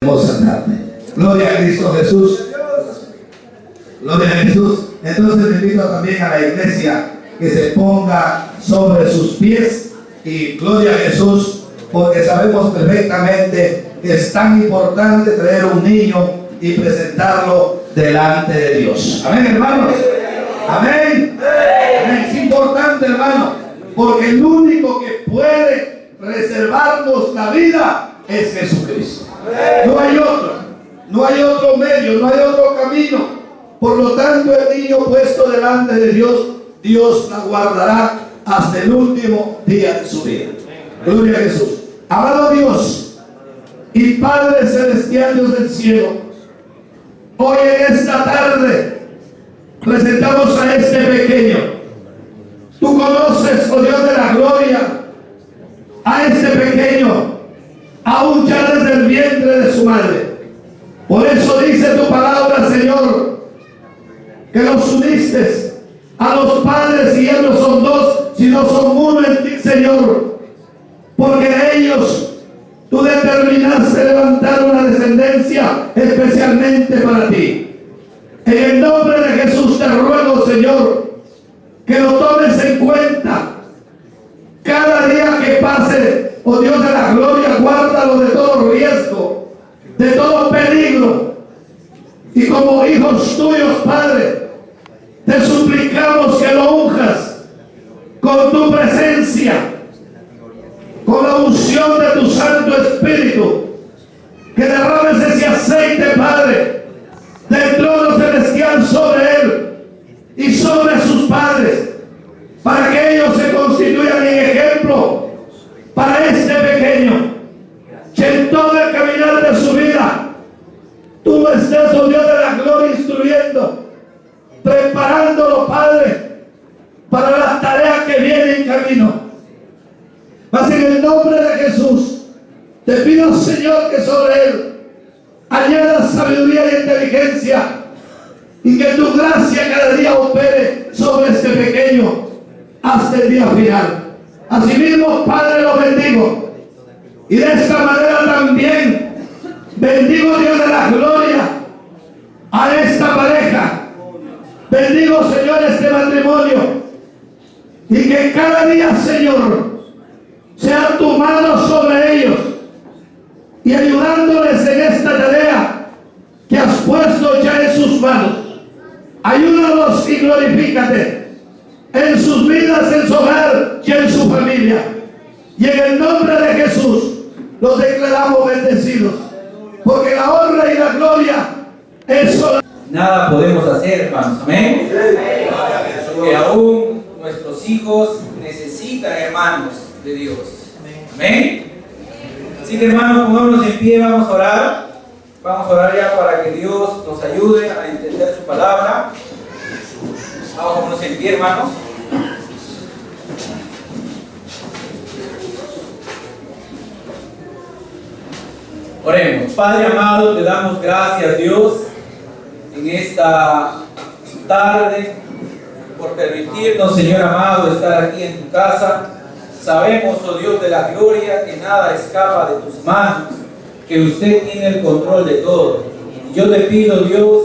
hermosa tarde. Gloria a Cristo Jesús. Gloria a Jesús. Entonces le invito también a la iglesia que se ponga sobre sus pies y gloria a Jesús, porque sabemos perfectamente que es tan importante traer un niño y presentarlo delante de Dios. Amén, hermanos. Amén. Amén. Es importante, hermano, porque el único que puede reservarnos la vida es Jesucristo. No hay otro. No hay otro medio, no hay otro camino. Por lo tanto, el niño puesto delante de Dios, Dios la guardará hasta el último día de su vida. Gloria a Jesús. Amado Dios y Padre Celestial, Dios del cielo, hoy en esta tarde presentamos a este pequeño. Tú conoces, oh Dios de la gloria, a este pequeño, aún ya desde el vientre de su madre. Por eso dice tu palabra, Señor, que los uniste a los padres y ellos no son dos, sino son uno en ti, Señor. Porque de ellos tú determinaste levantar una descendencia especialmente para ti. En el nombre de Jesús te ruego, Señor, que lo tomes en cuenta. Cada día que pase, oh Dios de la gloria, guárdalo de todo riesgo, de todo peligro. Y como hijos tuyos, Padre, te suplicamos que lo unjas con tu presencia, con la unción de tu Santo Espíritu, que derrames ese aceite, Padre, del trono celestial sobre él y sobre sus padres, para que ellos se constituyan en ejemplo para este pequeño, que en todo el caminar de su vida tú lo estés, oh Dios de la gloria, instruyendo, preparándolo, Padre, para las tareas que vienen en camino. Mas en el nombre de Jesús te pido, Señor, que sobre él añadas sabiduría y inteligencia, y que tu gracia cada día opere sobre este pequeño hasta el día final. Asimismo, Padre, lo bendigo, y de esta manera también bendigo, Dios de la gloria, a esta pareja. Bendigo, Señor, este matrimonio, y que cada día, Señor, sea tu mano sobre ellos y ayudándoles en esta tarea que has puesto ya en sus manos. Ayúdalos y glorifícate en sus vidas, en su hogar y en su familia. Y en el nombre de Jesús los declaramos bendecidos, porque la honra y la gloria es solo. Nada podemos hacer, hermanos. Amén. Porque aún nuestros hijos necesitan, hermanos, de Dios. Amén. Así que, hermanos, pongámonos en pie, vamos a orar. Vamos a orar ya para que Dios nos ayude a entender su palabra. Vamos a ponernos en pie, hermanos. Oremos. Padre amado, te damos gracias, Dios, en esta tarde, por permitirnos, Señor amado, estar aquí en tu casa. Sabemos, oh Dios de la gloria, que nada escapa de tus manos, que usted tiene el control de todo. Y yo te pido, Dios,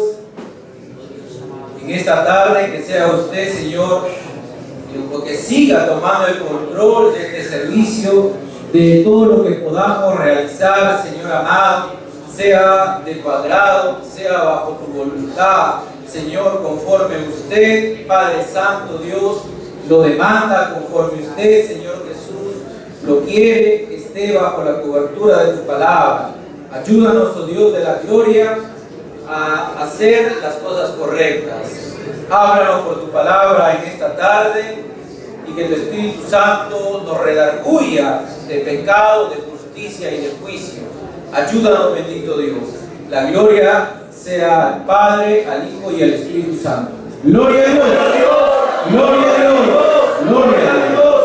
en esta tarde, que sea usted, Señor, que siga tomando el control de este servicio, de todo lo que podamos realizar, Señor amado, sea de tu agrado, sea bajo tu voluntad, Señor, conforme usted, Padre Santo, Dios, lo demanda, conforme usted, Señor Jesús, lo quiere, que esté bajo la cobertura de tu palabra. Ayúdanos, oh Dios de la gloria, a hacer las cosas correctas. Háblanos por tu palabra en esta tarde, y que tu Espíritu Santo nos redarguya de pecado, de justicia y de juicio. Ayúdanos, bendito Dios. La gloria sea al Padre, al Hijo y al Espíritu Santo. Gloria a Dios. Gloria a Dios. Gloria a Dios.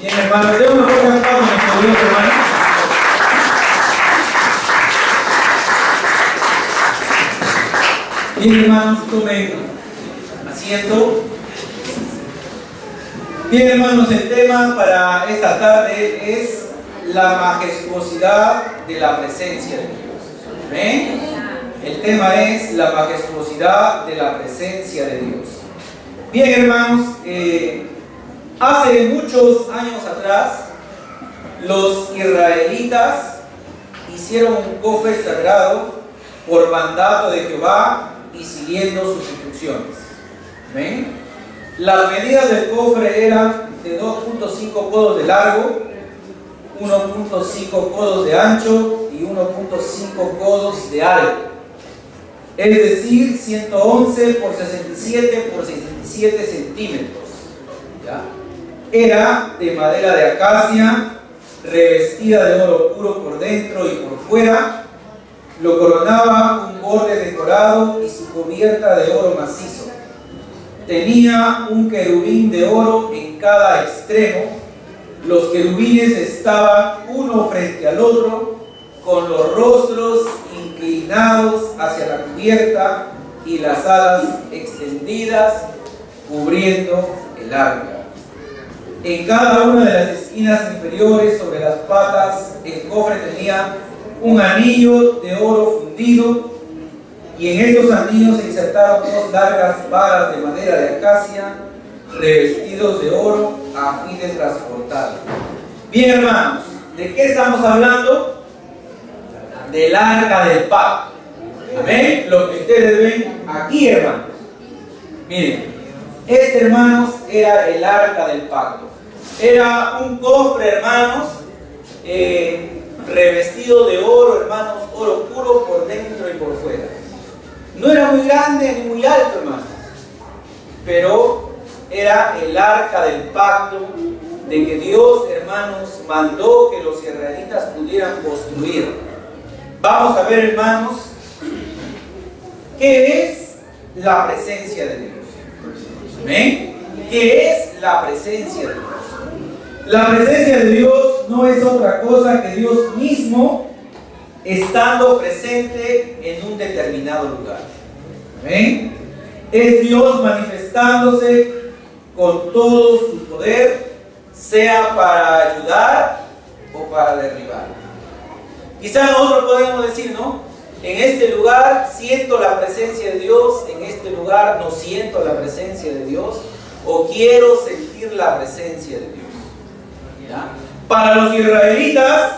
Bien, hermanos, demos una fuerte aplauso a nuestro Dios, hermanos. Bien, hermanos, tomen asiento. Bien, hermanos, el tema para esta tarde es la majestuosidad de la presencia de Dios. Amén. El tema es la majestuosidad de la presencia de Dios. Bien, hermanos, hace muchos años atrás, los israelitas hicieron un cofre sagrado por mandato de Jehová y siguiendo sus instrucciones. ¿Ven? Las medidas del cofre eran de 2.5 codos de largo, 1.5 codos de ancho y 1.5 codos de alto. Es decir, 111 por 67 por 67 centímetros. ¿Ya? Era de madera de acacia, revestida de oro puro por dentro y por fuera. Lo coronaba un borde decorado y su cubierta de oro macizo. Tenía un querubín de oro en cada extremo. Los querubines estaban uno frente al otro, con los rostros inclinados hacia la cubierta y las alas extendidas, cubriendo el arca. En cada una de las esquinas inferiores, sobre las patas, el cofre tenía un anillo de oro fundido, y en estos anillos se insertaron dos largas varas de madera de acacia, revestidos de oro a fin de transportarlo. Bien, hermanos, ¿de qué estamos hablando? Del arca del pacto. Amén. Lo que ustedes ven aquí, hermanos. Miren, este, hermanos, era el arca del pacto. Era un cofre, hermanos, revestido de oro, hermanos, oro puro por dentro y por fuera. No era muy grande ni muy alto, hermanos, pero era el arca del pacto de que Dios, hermanos, mandó que los israelitas pudieran construir. Vamos a ver, hermanos, ¿qué es la presencia de Dios? ¿Amén? ¿Qué es la presencia de Dios? La presencia de Dios no es otra cosa que Dios mismo estando presente en un determinado lugar. ¿Amén? Es Dios manifestándose con todo su poder, sea para ayudar o para derribar. Quizás nosotros podemos decir, ¿no? En este lugar siento la presencia de Dios, en este lugar no siento la presencia de Dios, o quiero sentir la presencia de Dios. ¿Ya? Para los israelitas,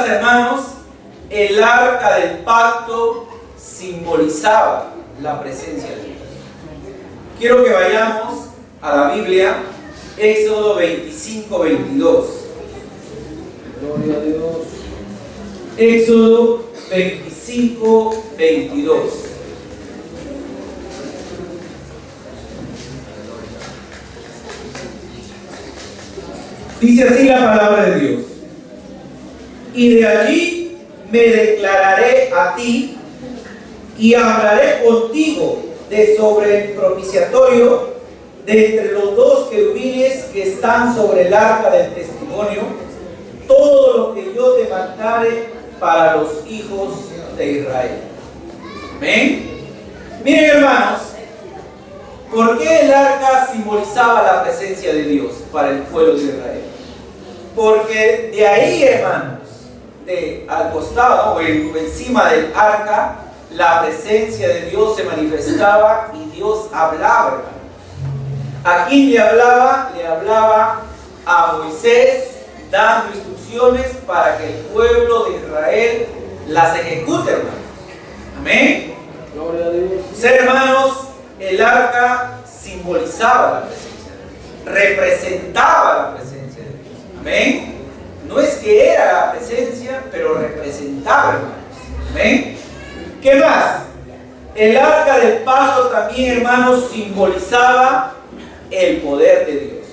hermanos, el arca del pacto simbolizaba la presencia de Dios. Quiero que vayamos a la Biblia, Éxodo 25-22. Gloria a Dios. Éxodo 25-22. Dice así la palabra de Dios: y de allí me declararé a ti y hablaré contigo de sobre el propiciatorio, de entre los dos querubines que están sobre el arca del testimonio, todo lo que yo te mandare para los hijos de Israel. ¿Amén? Miren, hermanos, ¿por qué el arca simbolizaba la presencia de Dios para el pueblo de Israel? Porque de ahí, hermanos, al costado o encima del arca, la presencia de Dios se manifestaba y Dios hablaba, hermanos. ¿A quién le hablaba? Le hablaba a Moisés, dando instrucciones para que el pueblo de Israel las ejecute, hermanos. Amén. Gloria a Dios. Hermanos, el arca simbolizaba la presencia de Dios, representaba la presencia de Dios. Amén. No es que era la presencia, pero representaba, hermanos. Amén. ¿Qué más? El arca del pacto también, hermanos, simbolizaba el poder de Dios.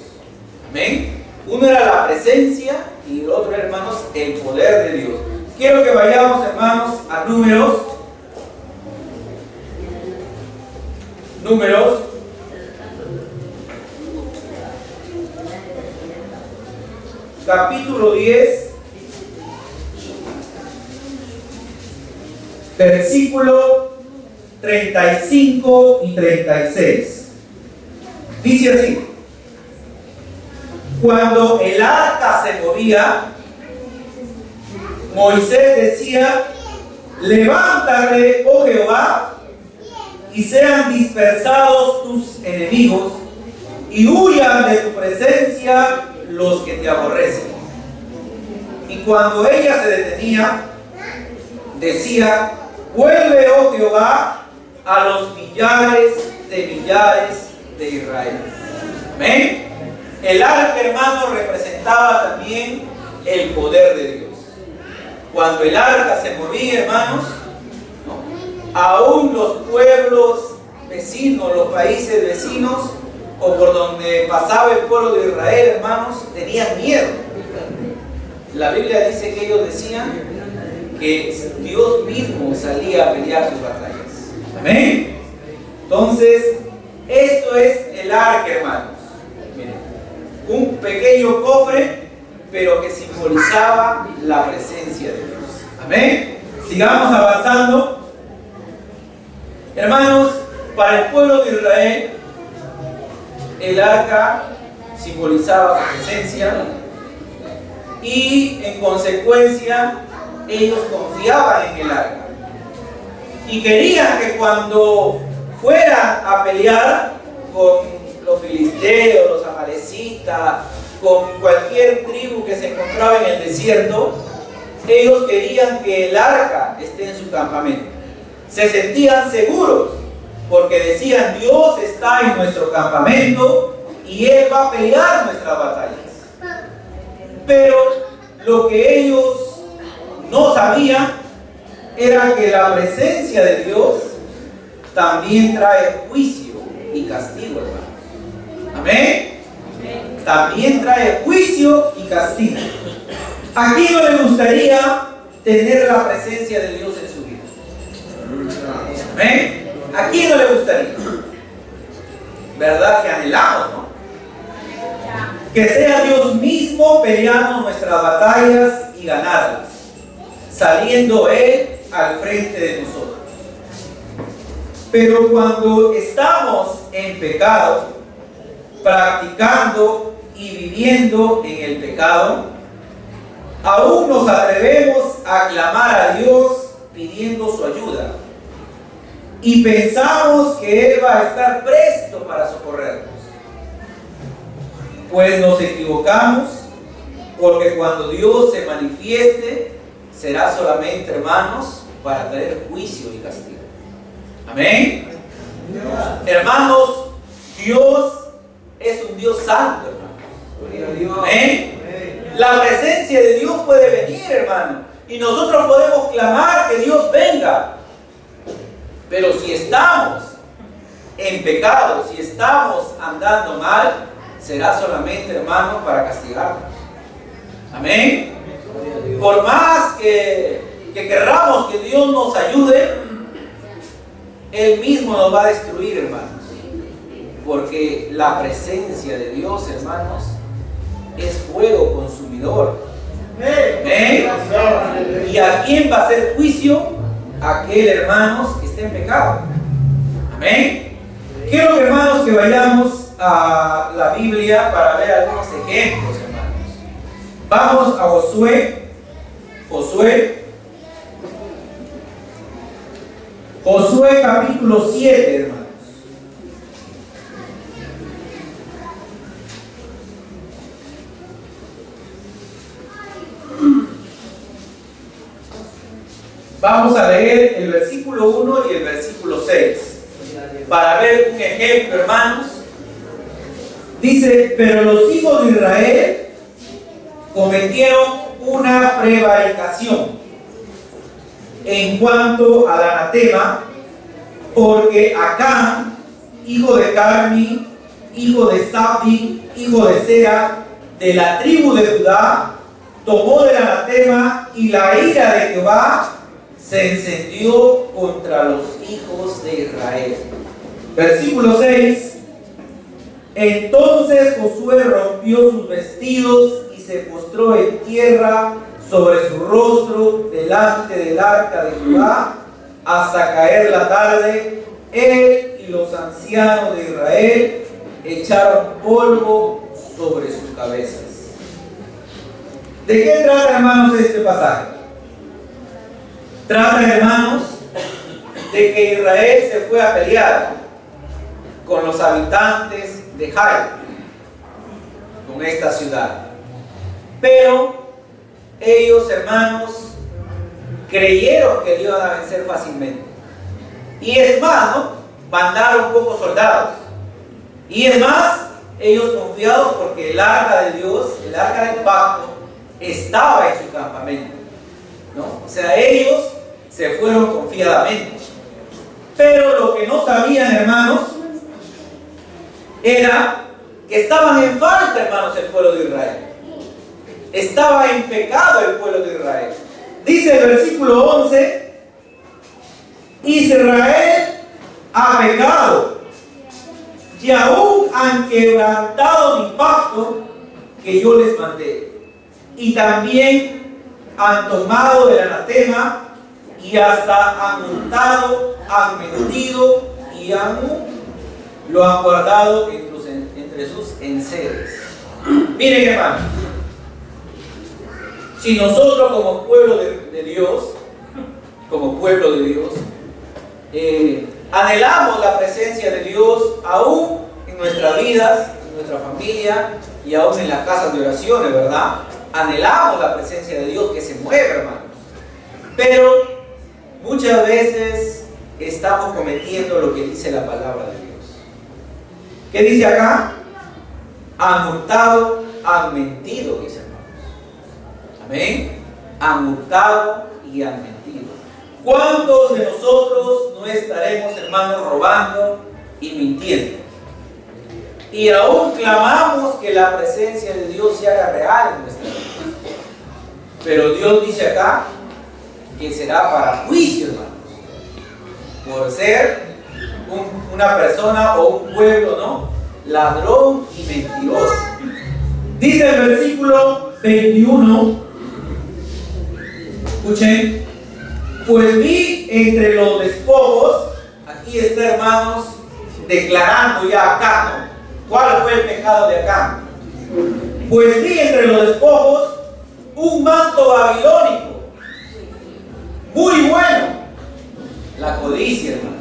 Amén. Uno era la presencia y el otro, hermanos, el poder de Dios. Quiero que vayamos, hermanos, a Números. Números. Capítulo 10. Versículo 35 y 36. Dice así: Cuando el arca se movía, Moisés decía: levántate, oh Jehová, y sean dispersados tus enemigos, y huyan de tu presencia los que te aborrecen. Y cuando ella se detenía, decía: vuelve, oh Jehová, a los millares de Israel. Amén. El arca, hermano, representaba también el poder de Dios. Cuando el arca se movía, hermanos, ¿no?, aún los pueblos vecinos, los países vecinos, o por donde pasaba el pueblo de Israel, hermanos, tenían miedo. La Biblia dice que ellos decían que Dios mismo salía a pelear sus batallas. Amén. Entonces, esto es el arca, hermanos. Miren, un pequeño cofre, pero que simbolizaba la presencia de Dios. Amén. Sigamos avanzando. Hermanos, para el pueblo de Israel, el arca simbolizaba su presencia y en consecuencia ellos confiaban en el arca y querían que cuando fueran a pelear con los filisteos, los amalecitas, con cualquier tribu que se encontraba en el desierto, ellos querían que el arca esté en su campamento. Se sentían seguros porque decían: Dios está en nuestro campamento y Él va a pelear nuestras batallas. Pero lo que ellos no sabían era que la presencia de Dios también trae juicio y castigo, hermanos. Amén. También trae juicio y castigo. ¿A quién no le gustaría tener la presencia de Dios en su vida? Amén. ¿A quién no le gustaría? ¿Verdad que anhelamos, no? Que sea Dios mismo peleando nuestras batallas y ganarlas, saliendo Él al frente de nosotros. Pero cuando estamos en pecado, practicando y viviendo en el pecado, aún nos atrevemos a clamar a Dios pidiendo su ayuda y pensamos que Él va a estar presto para socorrernos. Pues nos equivocamos, porque cuando Dios se manifieste será solamente, hermanos, para traer juicio y castigo. Amén. Hermanos, Dios es un Dios santo, hermanos. Amén. La presencia de Dios puede venir, hermano, y nosotros podemos clamar que Dios venga. Pero si estamos en pecado, si estamos andando mal, será solamente, hermano, para castigarnos. Amén. Por más que querramos que Dios nos ayude, Él mismo nos va a destruir, hermanos. Porque la presencia de Dios, hermanos, es fuego consumidor. Amén. ¿Y a quién va a hacer juicio? A aquel, hermanos, que esté en pecado. Amén. Quiero, hermanos, que vayamos a la Biblia para ver algunos ejemplos, hermanos. Vamos a Josué capítulo 7, hermanos. Vamos a leer el versículo 1 y el versículo 6 para ver un ejemplo, hermanos. Dice: pero los hijos de Israel cometieron una prevaricación en cuanto al anatema, porque Acán, hijo de Carmi, hijo de Safi, hijo de Sera, de la tribu de Judá, tomó del anatema, y la ira de Jehová se encendió contra los hijos de Israel. Versículo 6. Entonces Josué rompió sus vestidos y se postró en tierra sobre su rostro delante del arca de Jehová hasta caer la tarde. Él y los ancianos de Israel echaron polvo sobre sus cabezas. ¿De qué trata, hermanos, este pasaje? Trata, hermanos, de que Israel se fue a pelear con los habitantes de Jai, con esta ciudad. Pero ellos, hermanos, creyeron que iban a vencer fácilmente. Y es más, ¿no? Mandaron pocos soldados. Y es más, ellos confiados porque el arca de Dios, el arca del pacto, estaba en su campamento, ¿no? O sea, ellos se fueron confiadamente. Pero lo que no sabían, hermanos, era que estaban en falta, hermanos, el pueblo de Israel. Estaba en pecado el pueblo de Israel. Dice el versículo 11: Israel ha pecado y aún han quebrantado mi pacto que yo les mandé, y también han tomado el anatema y hasta han hurtado, han mentido y lo han guardado entre sus enseres. Miren, hermanos, si nosotros como pueblo de Dios, anhelamos la presencia de Dios aún en nuestras vidas, en nuestra familia y aún en las casas de oraciones, ¿verdad? Anhelamos la presencia de Dios que se mueve, hermanos. Pero muchas veces estamos cometiendo lo que dice la palabra de Dios. ¿Qué dice acá? Han hurtado, han mentido, dice, hermanos. Amén. Han hurtado y han mentido. ¿Cuántos de nosotros no estaremos, hermanos, robando y mintiendo? Y aún clamamos que la presencia de Dios se haga real en nuestra vida. Pero Dios dice acá que será para juicio, hermanos, por ser una persona o un pueblo, ¿no?, ladrón y mentiroso. Dice el versículo 21, escuchen: pues vi entre los despojos, aquí está, hermanos, declarando ya acá, ¿no?, ¿cuál fue el pecado de acá? Pues vi entre los despojos un manto babilónico, muy bueno, la codicia, hermanos,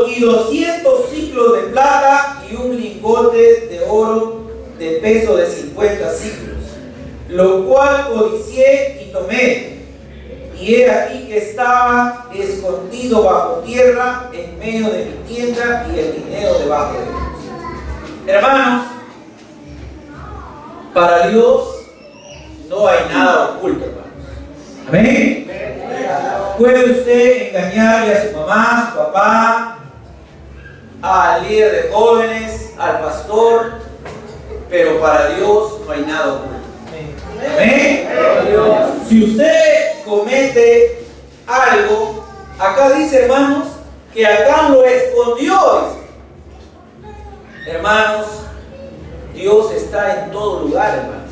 y 200 ciclos de plata y un lingote de oro de peso de 50 ciclos, lo cual codicié y tomé. Y he aquí que estaba escondido bajo tierra en medio de mi tienda y el dinero debajo de ellos. Hermanos, para Dios no hay nada oculto, hermanos. Amén. Puede usted engañarle a su mamá, a su papá, al líder de jóvenes, al pastor, pero para Dios no hay nada oculto. Amén. Si usted comete algo, acá dice, hermanos, que acá lo escondió. Hermanos, Dios está en todo lugar, hermanos.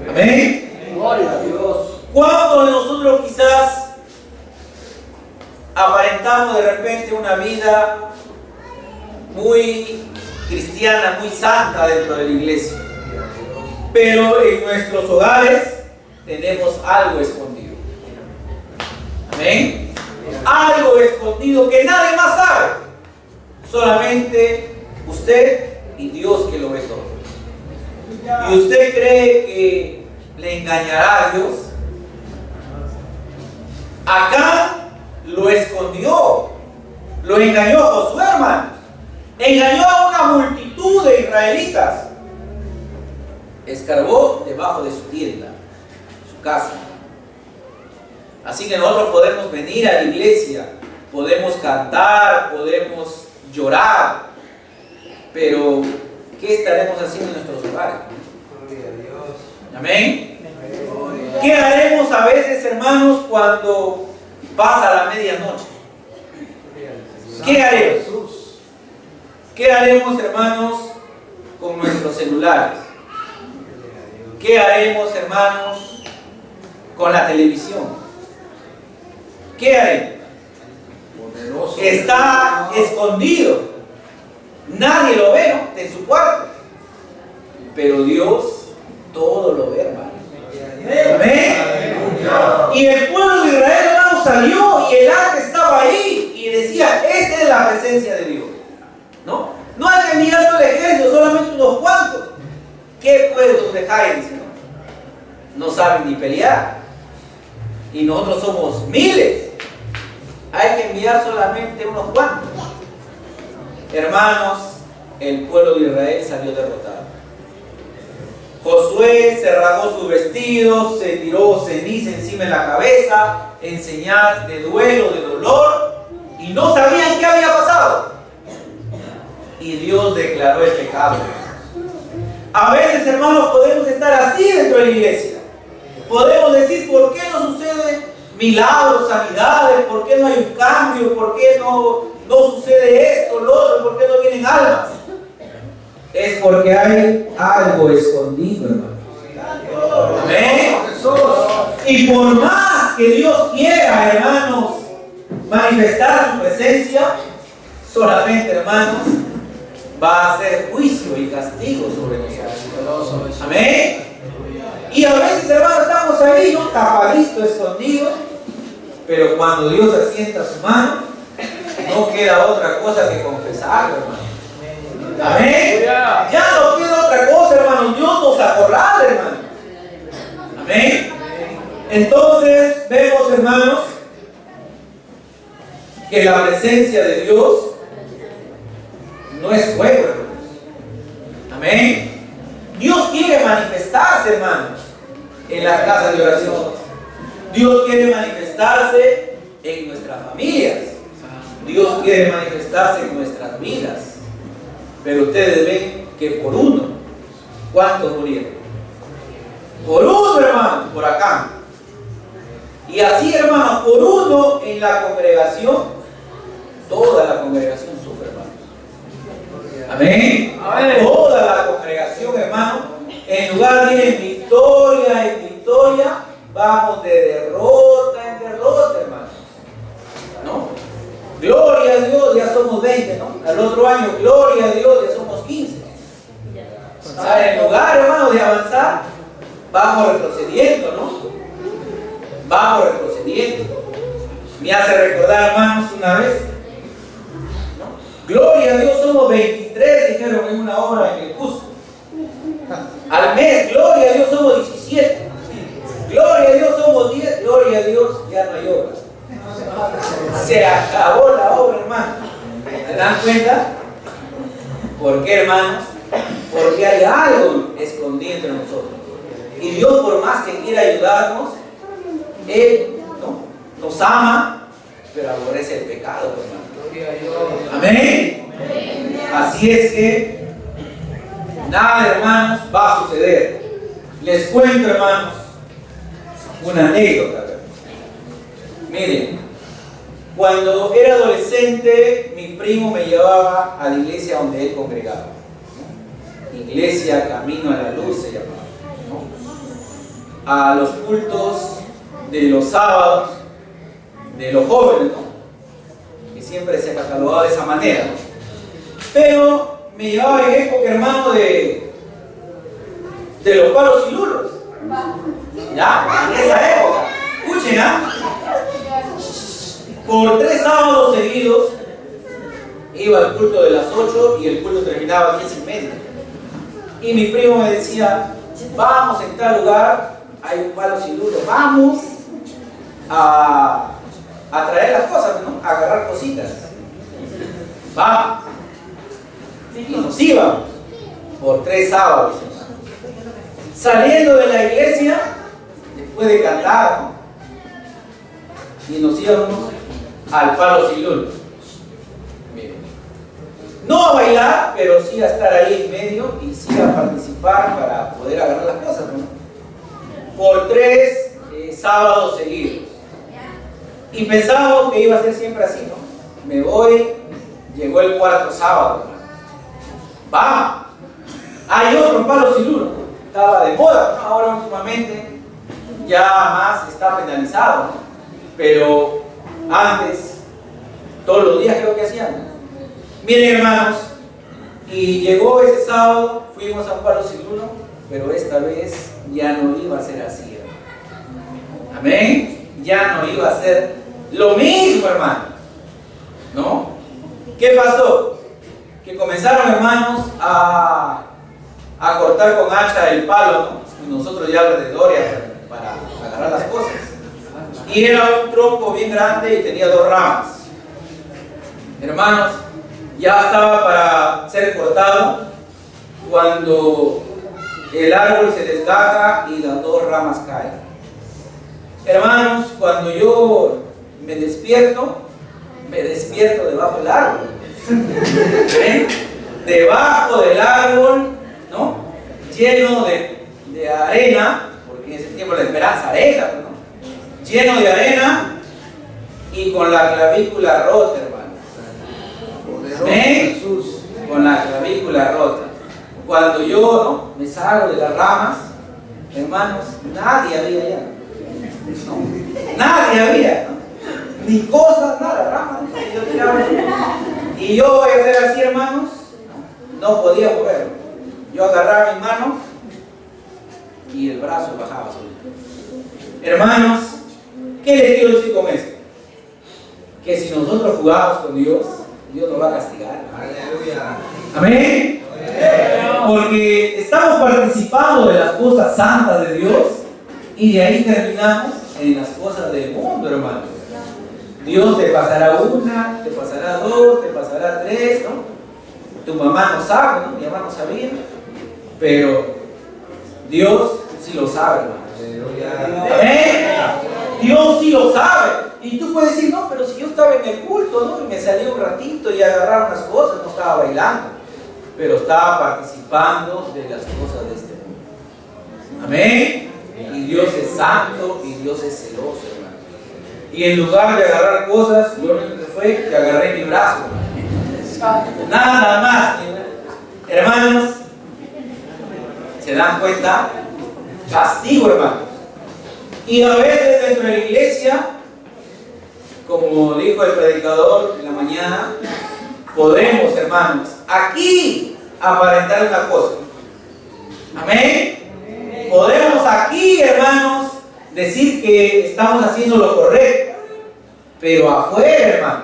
Amén. Gloria a Dios. ¿Cuántos de nosotros quizás aparentamos de repente una vida muy cristiana, muy santa dentro de la iglesia, pero en nuestros hogares tenemos algo escondido? Amén. Algo escondido que nadie más sabe, solamente usted y Dios, que lo ve todo. ¿Y usted cree que le engañará a Dios? Acá lo escondió, lo engañó a Josué, hermanos. Engañó a una multitud de israelitas. Escarbó debajo de su tienda, su casa. Así que nosotros podemos venir a la iglesia, podemos cantar, podemos llorar, pero ¿qué estaremos haciendo en nuestros hogares? Amén. ¿Qué haremos a veces, hermanos, cuando pasa la medianoche? ¿Qué haremos? ¿Qué haremos, hermanos, con nuestros celulares? ¿Qué haremos, hermanos, con la televisión? ¿Qué haremos? Está escondido. Nadie lo ve, ¿no?, en su cuarto. pero Dios todo lo ve, hermano. Amén. Y el pueblo de Israel, hermano, salió y el arca estaba ahí y decía, esta es la presencia de Dios. No hay que enviar todo el ejército, solamente unos cuantos. ¿Qué pueblos de Jai? Dice, no saben ni pelear. Y nosotros somos miles. Hay que enviar solamente unos cuantos. Hermanos, el pueblo de Israel salió derrotado. Josué se rasgó sus vestidos, se tiró ceniza encima de la cabeza, en señal de duelo, de dolor, y no sabían qué había pasado. Y Dios declaró el pecado. A veces, hermanos, podemos estar así dentro de la iglesia. Podemos decir, ¿por qué no suceden milagros, sanidades? ¿Por qué no hay un cambio? ¿Por qué no sucede esto, lo otro? ¿Por qué no vienen almas? Es porque hay algo escondido, hermano. Amén. Y por más que Dios quiera, hermanos, manifestar su presencia, solamente, hermanos, va a hacer juicio y castigo sobre nosotros. Amén. Y a veces, hermanos, estamos ahí, ¿no? Tapaditos, escondidos, pero cuando Dios asienta su mano, no queda otra cosa que confesarlo, hermano. Amén. Ya no queda otra cosa, hermano. Dios nos acorrala, hermano. Amén. Entonces vemos, hermanos, que la presencia de Dios no es juego, hermanos. Amén. Dios quiere manifestarse, hermanos, en las casas de oración. Dios quiere manifestarse en nuestras familias. Dios quiere manifestarse en nuestras vidas. Pero ustedes ven que por uno, ¿cuántos murieron? Por uno, hermano, por acá. Y así, hermano, por uno en la congregación, toda la congregación sufre, hermano. Amén. Amén. Toda la congregación, hermano, en lugar de ir en victoria, vamos de derrota en derrota, hermano. ¿No? Gloria a Dios, ya somos 20, ¿no? Al otro año, gloria a Dios, ya somos 15. O sea, en lugar, hermano, de avanzar, vamos retrocediendo, ¿no? Vamos retrocediendo. Me hace recordar, hermanos, una vez, ¿no? Gloria a Dios, somos 23, dijeron en una obra en el Cusco. Al mes, gloria a Dios, somos 17. Gloria a Dios, somos 10. Gloria a Dios, ya no hay obra. Se acabó la obra, hermano. ¿Se dan cuenta? ¿Por qué, hermanos? Porque hay algo escondido entre nosotros. Y Dios, por más que quiera ayudarnos, Él, ¿no?, nos ama, pero aborrece el pecado, hermano. Amén. Así es que nada, hermanos, va a suceder. Les cuento, hermanos, una anécdota. Miren, cuando era adolescente, mi primo me llevaba a la iglesia donde él congregaba, ¿no? Iglesia Camino a la Luz se llamaba, ¿no? A los cultos de los sábados de los jóvenes, ¿no? Que siempre se catalogaba de esa manera, ¿no? Pero me llevaba en época, hermano, de los palos y lulos, ya, en esa época. Escuchen, ¿ah? Por 3 sábados seguidos iba al culto de las 8 y el culto terminaba a 10:30. Y mi primo me decía, vamos en tal lugar, hay un palo sin luz, vamos a traer las cosas, ¿no? A agarrar cositas. Vamos. Y nos íbamos por 3 sábados. Saliendo de la iglesia, después de cantar, ¿no?, y nos íbamos al palo sin luz. No a bailar, pero sí a estar ahí en medio y sí a participar para poder agarrar las cosas, ¿no? Por 3 sábados seguidos. Y pensábamos que iba a ser siempre así, ¿no? Me voy, llegó el 4º sábado. Vamos. Hay otro palo sin luz, ¿no? Estaba de moda, ¿no? Ahora últimamente ya más está penalizado, ¿no? Pero antes, todos los días creo que hacían. Miren, hermanos, y llegó ese sábado, fuimos a un palo sin uno, pero esta vez ya no iba a ser así, hermano. Amén. Ya no iba a ser lo mismo, hermano. ¿No? ¿Qué pasó? Que comenzaron, hermanos, a cortar con hacha el palo, ¿no? Y nosotros ya alrededor para agarrar las cosas. Y era un tronco bien grande y tenía 2 ramas. Hermanos, ya estaba para ser cortado cuando el árbol se desgaja y las 2 ramas caen. Hermanos, cuando yo me despierto debajo del árbol. ¿Ven? Debajo del árbol, ¿no? Lleno de arena, porque en ese tiempo la esperanza arena, ¿no? Lleno de arena y con la clavícula rota, hermano. ¿Ven? Con la clavícula rota. Cuando yo, ¿no?, me salgo de las ramas, hermanos, nadie había allá. ¿No? Nadie había, ¿no? Ni cosas, nada, ramas. Y yo voy a hacer así, hermanos, no podía moverlo. Yo agarraba mi mano y el brazo bajaba solito. Hermanos, ¿qué les quiero decir con esto? Que si nosotros jugamos con Dios, Dios nos va a castigar. Aleluya. Amén. Porque estamos participando de las cosas santas de Dios y de ahí terminamos en las cosas del mundo, hermanos. Dios te pasará 1, te pasará 2, te pasará 3, ¿no? Tu mamá no sabe, ¿no? Mi mamá no sabía, pero Dios sí lo sabe, hermano. Dios sí lo sabe. Y tú puedes decir, no, pero si yo estaba en el culto, ¿no? Y me salí un ratito y agarraron las cosas, no estaba bailando, pero estaba participando de las cosas de este mundo. Amén. Y Dios es santo y Dios es celoso, hermano. Y en lugar de agarrar cosas, lo único que fue que agarré mi brazo, hermano. Nada más, hermanos. ¿Se dan cuenta? Castigo, hermanos. Y a veces dentro de la iglesia, como dijo el predicador en la mañana, podemos, hermanos, aquí aparentar una cosa. Amén. Podemos aquí, hermanos, decir que estamos haciendo lo correcto, pero afuera, hermanos,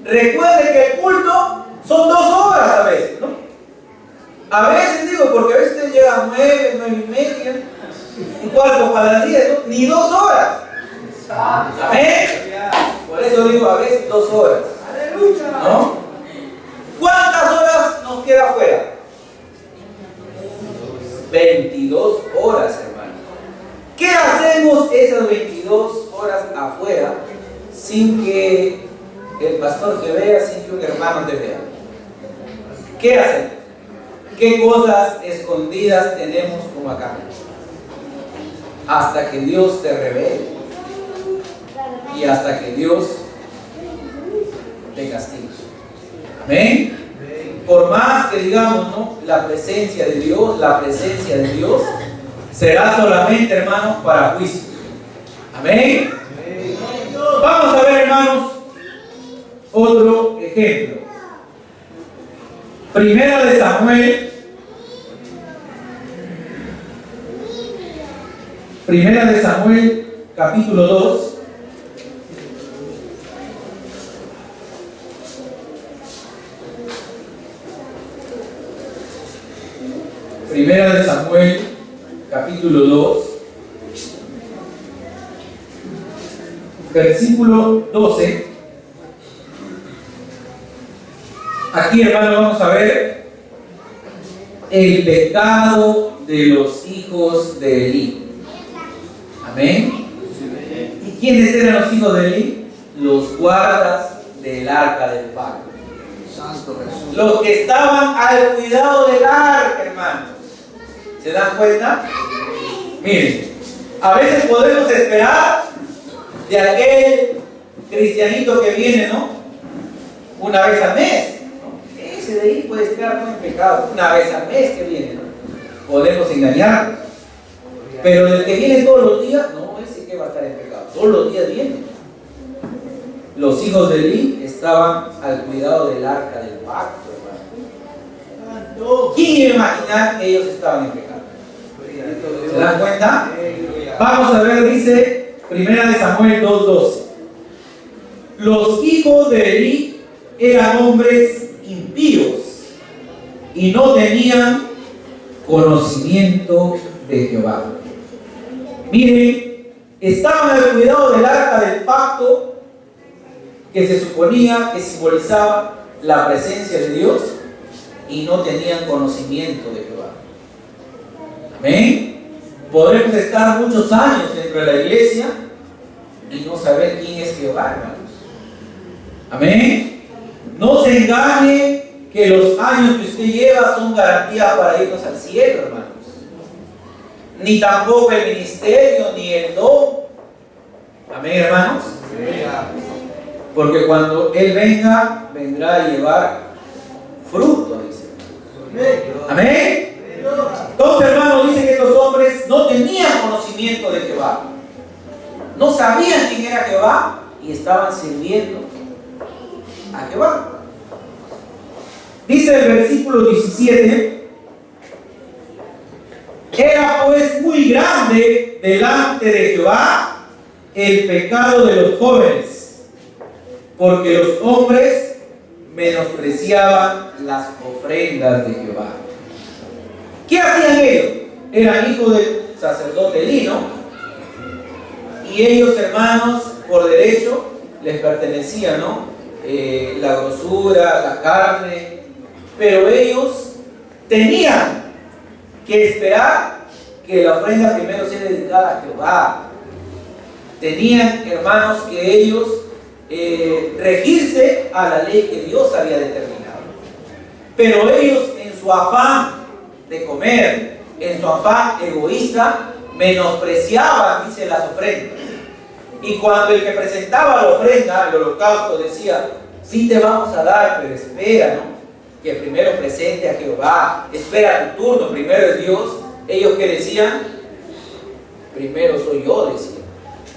recuerden que el culto son 2 horas a veces, ¿no? A veces digo, porque a veces llega a 9, 9 y media, un cuarto para las 10, ¿no? Ni 2 horas. Amén. Por eso digo a veces 2 horas, ¿no? ¿Cuántas horas nos queda afuera? 22 horas, hermano. ¿Qué hacemos esas 22 horas afuera sin que el pastor te vea, sin que un hermano te vea? ¿Qué hacemos? ¿Qué cosas escondidas tenemos como acá? Hasta que Dios te revele y hasta que Dios te castigue. Amén. Por más que digamos, ¿no?, la presencia de Dios será solamente, hermanos, para juicio. Amén. Vamos a ver, hermanos, otro ejemplo. Primera de Samuel. Primera de Samuel, capítulo 2. Primera de Samuel, capítulo 2, versículo 12. Aquí, hermano, vamos a ver el pecado de los hijos de Elí. Amén. ¿Y quiénes eran los hijos de Elí? Los guardas del arca del pacto. Los que estaban al cuidado del arca, hermanos. ¿Se dan cuenta? Miren, a veces podemos esperar de aquel cristianito que viene, ¿no?, una vez al mes, ¿no? Ese de ahí puede estar en pecado, una vez al mes que viene, ¿no? Podemos engañarnos. Pero el que viene todos los días, no, ese que va a estar en pecado. Todos los días viene. Los hijos de Elí estaban al cuidado del arca del pacto, hermano. ¿Quién iba a imaginar que ellos estaban en pecado? ¿Se dan cuenta? Vamos a ver, dice 1 Samuel 2:12. Los hijos de Elí eran hombres impíos y no tenían conocimiento de Jehová. Miren, estaban al cuidado del arca del pacto, que se suponía que simbolizaba la presencia de Dios, y no tenían conocimiento de Jehová. Amén. Podremos estar muchos años dentro de la iglesia y no saber quién es Jehová, hermanos. Amén. No se engañe que los años que usted lleva son garantía para irnos al cielo, hermanos. Ni tampoco el ministerio, ni el don. Amén, hermanos. Porque cuando Él venga, vendrá a llevar fruto, dice. Amén. Entonces, hermanos, dice que estos hombres no tenían conocimiento de Jehová. No sabían quién era Jehová y estaban sirviendo a Jehová. Dice el versículo 17: era pues muy grande delante de Jehová el pecado de los jóvenes, porque los hombres menospreciaban las ofrendas de Jehová. ¿Qué hacían ellos? Eran hijos del sacerdote Elí, ¿no? Y ellos, hermanos, por derecho les pertenecía, ¿no? La grosura, la carne, pero ellos tenían que esperar que la ofrenda primero sea dedicada a Jehová. Tenían, hermanos, que ellos regirse a la ley que Dios había determinado. Pero ellos, en su afán de comer, en su afán egoísta, menospreciaban, dice, las ofrendas. Y cuando el que presentaba la ofrenda, el holocausto, decía: sí te vamos a dar, pero espera, ¿no? Que primero presente a Jehová, espera tu turno, primero es Dios. Ellos, ¿qué decían? Primero soy yo, decían,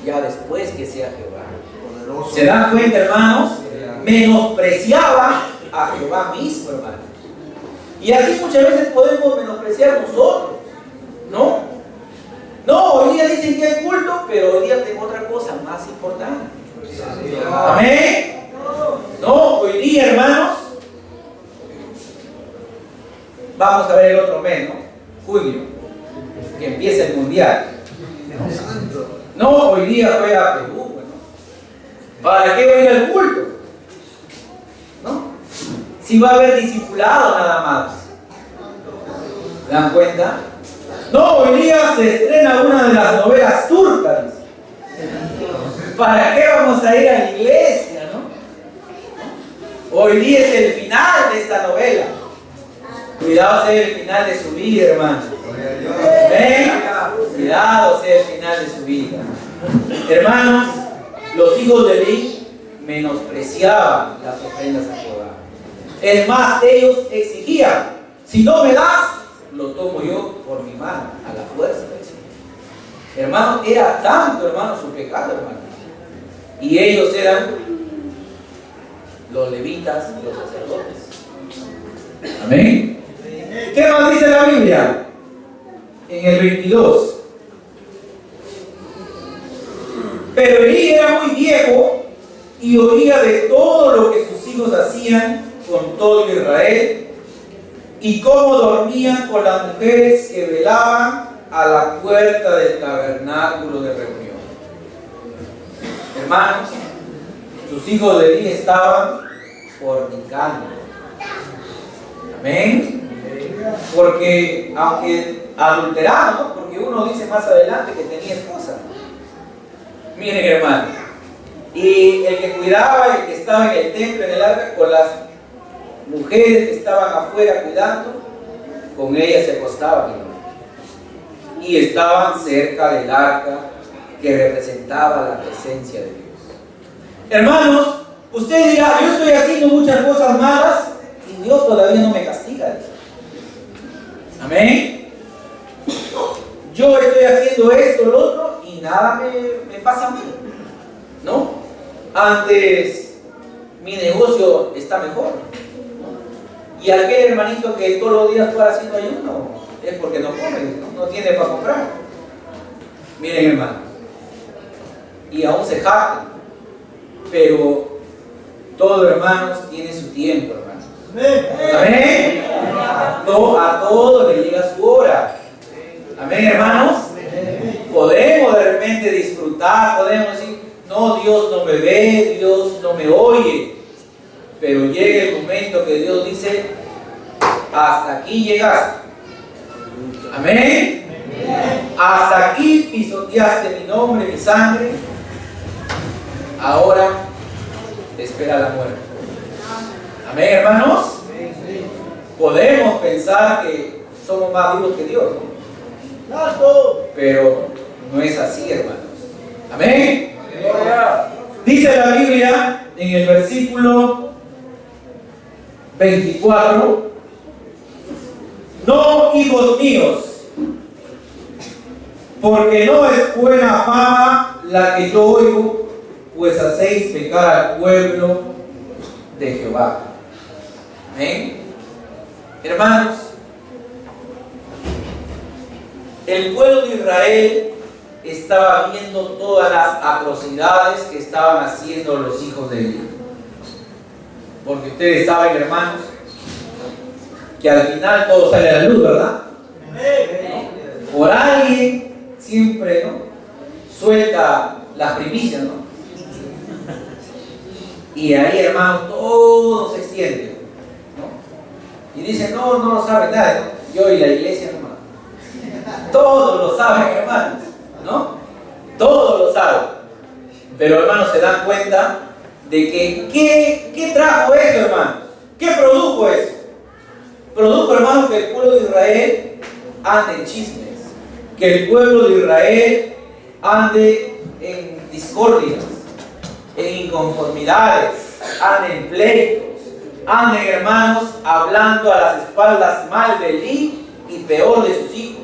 ya después que sea Jehová. ¿Se dan cuenta, hermanos? Menospreciaban a Jehová mismo, hermanos. Y así muchas veces podemos menospreciar nosotros, ¿no? No, hoy día dicen que hay culto, pero hoy día tengo otra cosa más importante. Amén. No, hoy día, hermanos, vamos a ver el otro mes, ¿no? Junio, que empieza el mundial. No, hoy día fue a Perú, bueno. ¿Para qué voy a ir al culto? ¿No? Si va a haber discipulado nada más. ¿Se dan cuenta? No, hoy día se estrena una de las novelas turcas. ¿Para qué vamos a ir a la iglesia, no? Hoy día es el final de esta novela. Cuidado sea el final de su vida, hermano. ¿Ven? Cuidado sea el final de su vida. Hermanos, los hijos de Elí menospreciaban las ofrendas a Jehová. Es más, ellos exigían: si no me das, lo tomo yo por mi mano, a la fuerza. Hermano, era tanto, hermano, su pecado, hermano. Y ellos eran los levitas y los sacerdotes. Amén. ¿Qué más dice la Biblia? En el 22. Pero Elí era muy viejo y oía de todo lo que sus hijos hacían con todo Israel, y cómo dormían con las mujeres que velaban a la puerta del tabernáculo de reunión. Hermanos, sus hijos de Elí estaban fornicando. Amén. Porque aunque adulterado, ¿no? Porque uno dice más adelante que tenía esposa. Miren, hermano, y el que cuidaba, el que estaba en el templo, en el arca, con las mujeres que estaban afuera cuidando, con ellas se acostaban, hermano. Y estaban cerca del arca que representaba la presencia de Dios. Hermanos, usted dirá: yo estoy haciendo muchas cosas malas y Dios todavía no me castiga. Amén. Yo estoy haciendo esto, lo otro, y nada me pasa a mí, ¿no? Antes mi negocio está mejor, ¿no? Y aquel hermanito que todos los días está haciendo ayuno, es porque no come, no tiene para comprar. Miren, hermanos, y aún se jactan, pero todo, hermanos, tiene su tiempo, hermanos. Amén. A todo le llega su hora. Amén, hermanos. Podemos de repente disfrutar, podemos decir, no, Dios no me ve, Dios no me oye. Pero llega el momento que Dios dice, hasta aquí llegaste. Amén. Hasta aquí pisoteaste mi nombre, mi sangre. Ahora te espera la muerte. Amén, hermanos. Podemos pensar que somos más vivos que Dios, ¿no? Pero no es así, hermanos. Amén. Dice la Biblia en el versículo 24: no, hijos míos, porque no es buena fama la que yo oigo, pues hacéis pecar al pueblo de Jehová. Amén. Hermanos, el pueblo de Israel estaba viendo todas las atrocidades que estaban haciendo los hijos de Eli. Porque ustedes saben, hermanos, que al final todo sale a la luz, ¿verdad? ¿No? Por alguien siempre, ¿no?, suelta las primicias, ¿no? Y ahí, hermanos, todo se extiende, ¿no? Y dicen, no lo saben nadie, ¿no? Yo y la iglesia, hermano. Todos lo saben, hermanos, ¿no? Todos lo saben. Pero, hermanos, se dan cuenta de que, ¿qué trajo eso, hermanos? ¿Qué produjo eso? Produjo, hermanos, que el pueblo de Israel ande en chismes, que el pueblo de Israel ande en discordias, en inconformidades, ande en pleitos, anden, hermanos, hablando a las espaldas mal de Eli y peor de sus hijos,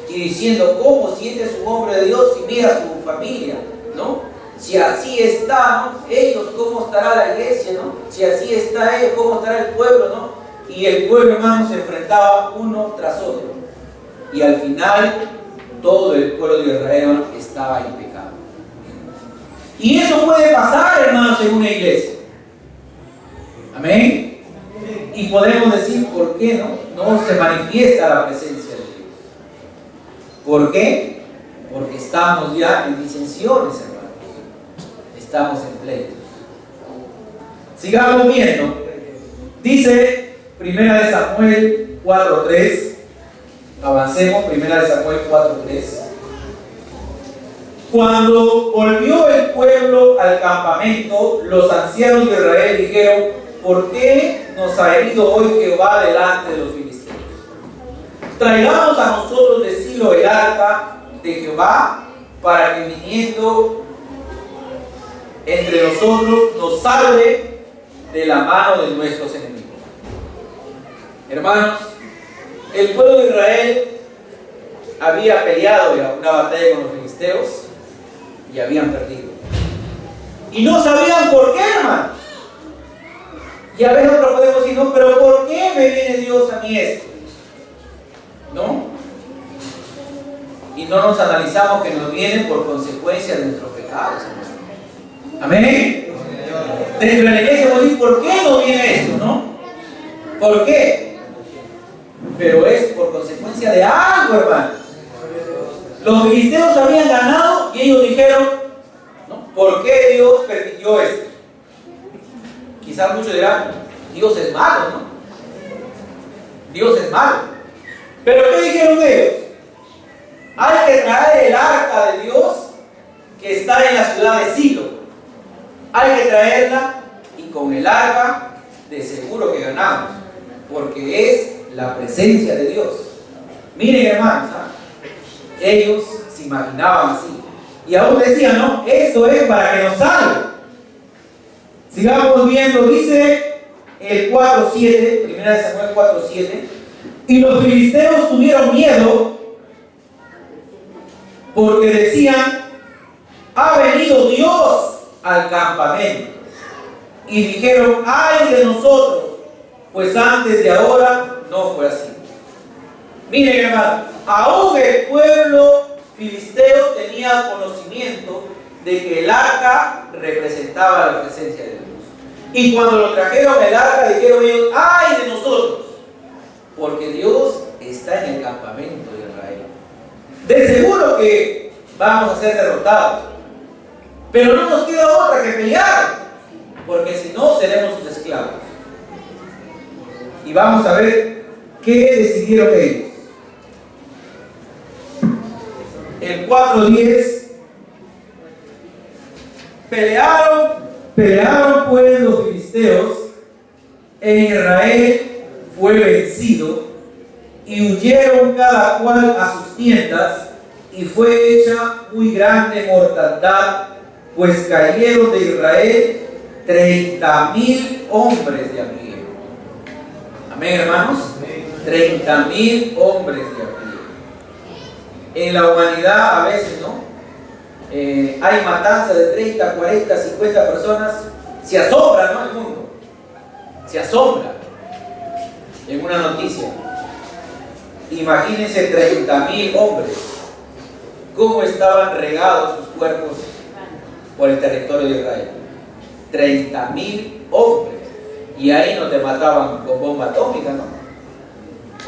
y diciendo, ¿cómo si este es un hombre de Dios y mira a su familia, ¿no? Si así está, ¿no?, ellos, ¿cómo estará la iglesia, no? Si así está ellos, ¿cómo estará el pueblo, no? Y el pueblo, hermanos, se enfrentaba uno tras otro. Y al final, todo el pueblo de Israel estaba en pecado. Y eso puede pasar, hermanos, en una iglesia. Amén. Y podemos decir, ¿por qué no se manifiesta la presencia de Dios? ¿Por qué? Porque estamos ya en disensiones, hermanos. Estamos en pleitos. Sigamos viendo. Dice 1 Samuel 4:3. Avancemos, 1 Samuel 4:3. Cuando volvió el pueblo al campamento, los ancianos de Israel dijeron, ¿por qué nos ha herido hoy Jehová delante de los filisteos? Traigamos a nosotros de Silo el arca de Jehová, para que viniendo entre nosotros nos salve de la mano de nuestros enemigos. Hermanos, el pueblo de Israel había peleado ya una batalla con los filisteos y habían perdido. Y no sabían por qué, hermanos. Y a veces nosotros podemos decir, no, pero ¿por qué me viene Dios a mí esto? ¿No? Y no nos analizamos que nos viene por consecuencia de nuestros pecados, hermanos. Amén. Dentro de la iglesia vamos a decir, ¿por qué no viene esto, no? ¿Por qué? Pero es por consecuencia de algo, hermanos. Los filisteos habían ganado y ellos dijeron, ¿no?, ¿por qué Dios permitió esto? Quizás muchos dirán, Dios es malo, ¿no? Dios es malo. Pero ¿qué dijeron ellos? Hay que traer el arca de Dios que está en la ciudad de Silo. Hay que traerla y con el arca de seguro que ganamos, porque es la presencia de Dios. Miren, hermanos, ellos se imaginaban así y aún decían, no, esto es para que nos salve. Sigamos viendo, dice el 4:7, 1 Samuel 4:7, y los filisteos tuvieron miedo porque decían, ha venido Dios al campamento, y dijeron, ay de nosotros, pues antes de ahora no fue así. Miren, hermano, aún el pueblo filisteo tenía conocimiento de que el arca representaba la presencia de Dios. Y cuando lo trajeron el arca, dijeron ellos: ¡ay de nosotros! Porque Dios está en el campamento de Israel. De seguro que vamos a ser derrotados, pero no nos queda otra que pelear, porque si no seremos sus esclavos. Y vamos a ver qué decidieron ellos. El 4:10: pelearon pues los filisteos, e Israel fue vencido, y huyeron cada cual a sus tiendas, y fue hecha muy grande mortandad, pues cayeron de Israel 30,000 hombres de a pie. Amén, hermanos. 30,000 hombres de a pie. En la humanidad a veces, ¿no? Hay matanzas de 30, 40, 50 personas. Se asombra, ¿no? El mundo se asombra en una noticia. Imagínense 30,000 hombres, cómo estaban regados sus cuerpos por el territorio de Israel. 30,000 hombres. Y ahí no te mataban con bomba atómica, ¿no?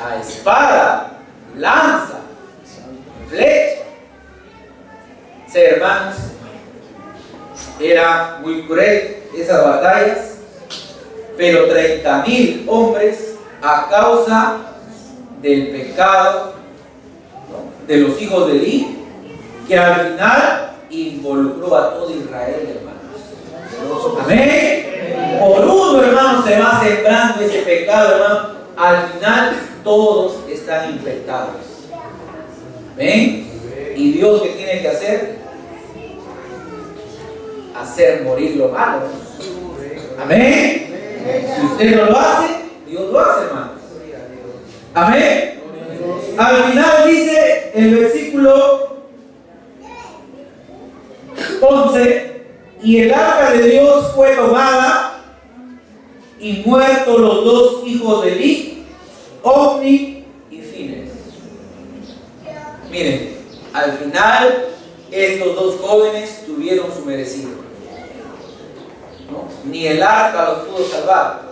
A espada, lanza, flecha. Sí, hermanos, era muy cruel esas batallas, pero 30,000 hombres a causa del pecado, ¿no?, de los hijos de Elí, que al final involucró a todo Israel, hermanos. Amén. Por uno, hermanos, se va sembrando ese pecado, hermanos. Al final todos están infectados. ¿Ven? ¿Y Dios qué tiene que hacer? Hacer morir lo malo. Amén. Si usted no lo hace, Dios lo hace, hermanos. Amén. Al final dice el versículo 11: y el arca de Dios fue tomada, y muertos los dos hijos de Elí, Ofni y Fines. Miren, al final estos dos jóvenes tuvieron su merecido, ¿no? Ni el arca los pudo salvar,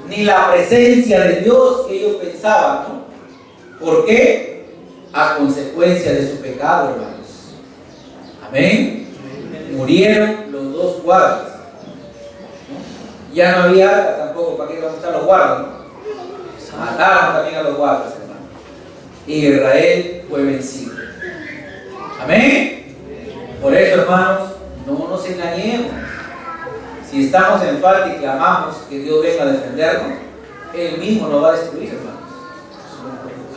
ni la presencia de Dios que ellos pensaban, ¿no? ¿Por qué? A consecuencia de su pecado, hermanos. Amén. Murieron los dos guardas, ¿no? Ya no había arca tampoco, ¿para qué iban a estar los guardas, no? Mataron también a los guardas, hermanos. Y Israel fue vencido. Amén. Por eso, hermanos, no nos engañemos. Si estamos en falta y clamamos que Dios venga a defendernos, Él mismo nos va a destruir, hermanos.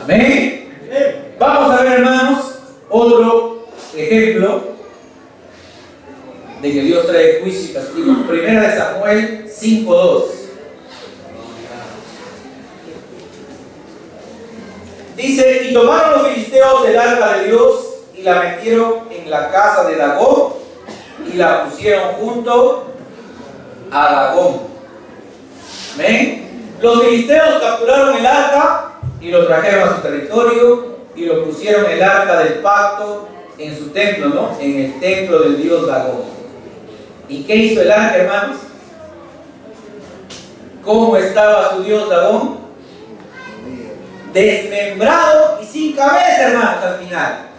Amén. Vamos a ver, hermanos, otro ejemplo de que Dios trae juicio y castigo. Primera de Samuel 5:2. Dice: y tomaron los filisteos el arca de Dios y la metieron en la casa de Dagón y la pusieron junto a Dagón. ¿Ven? Los filisteos capturaron el arca y lo trajeron a su territorio y lo pusieron el arca del pacto en su templo, ¿no? En el templo del dios Dagón. ¿Y qué hizo el arca, hermanos? ¿Cómo estaba su dios Dagón? Desmembrado y sin cabeza, hermanos, al final.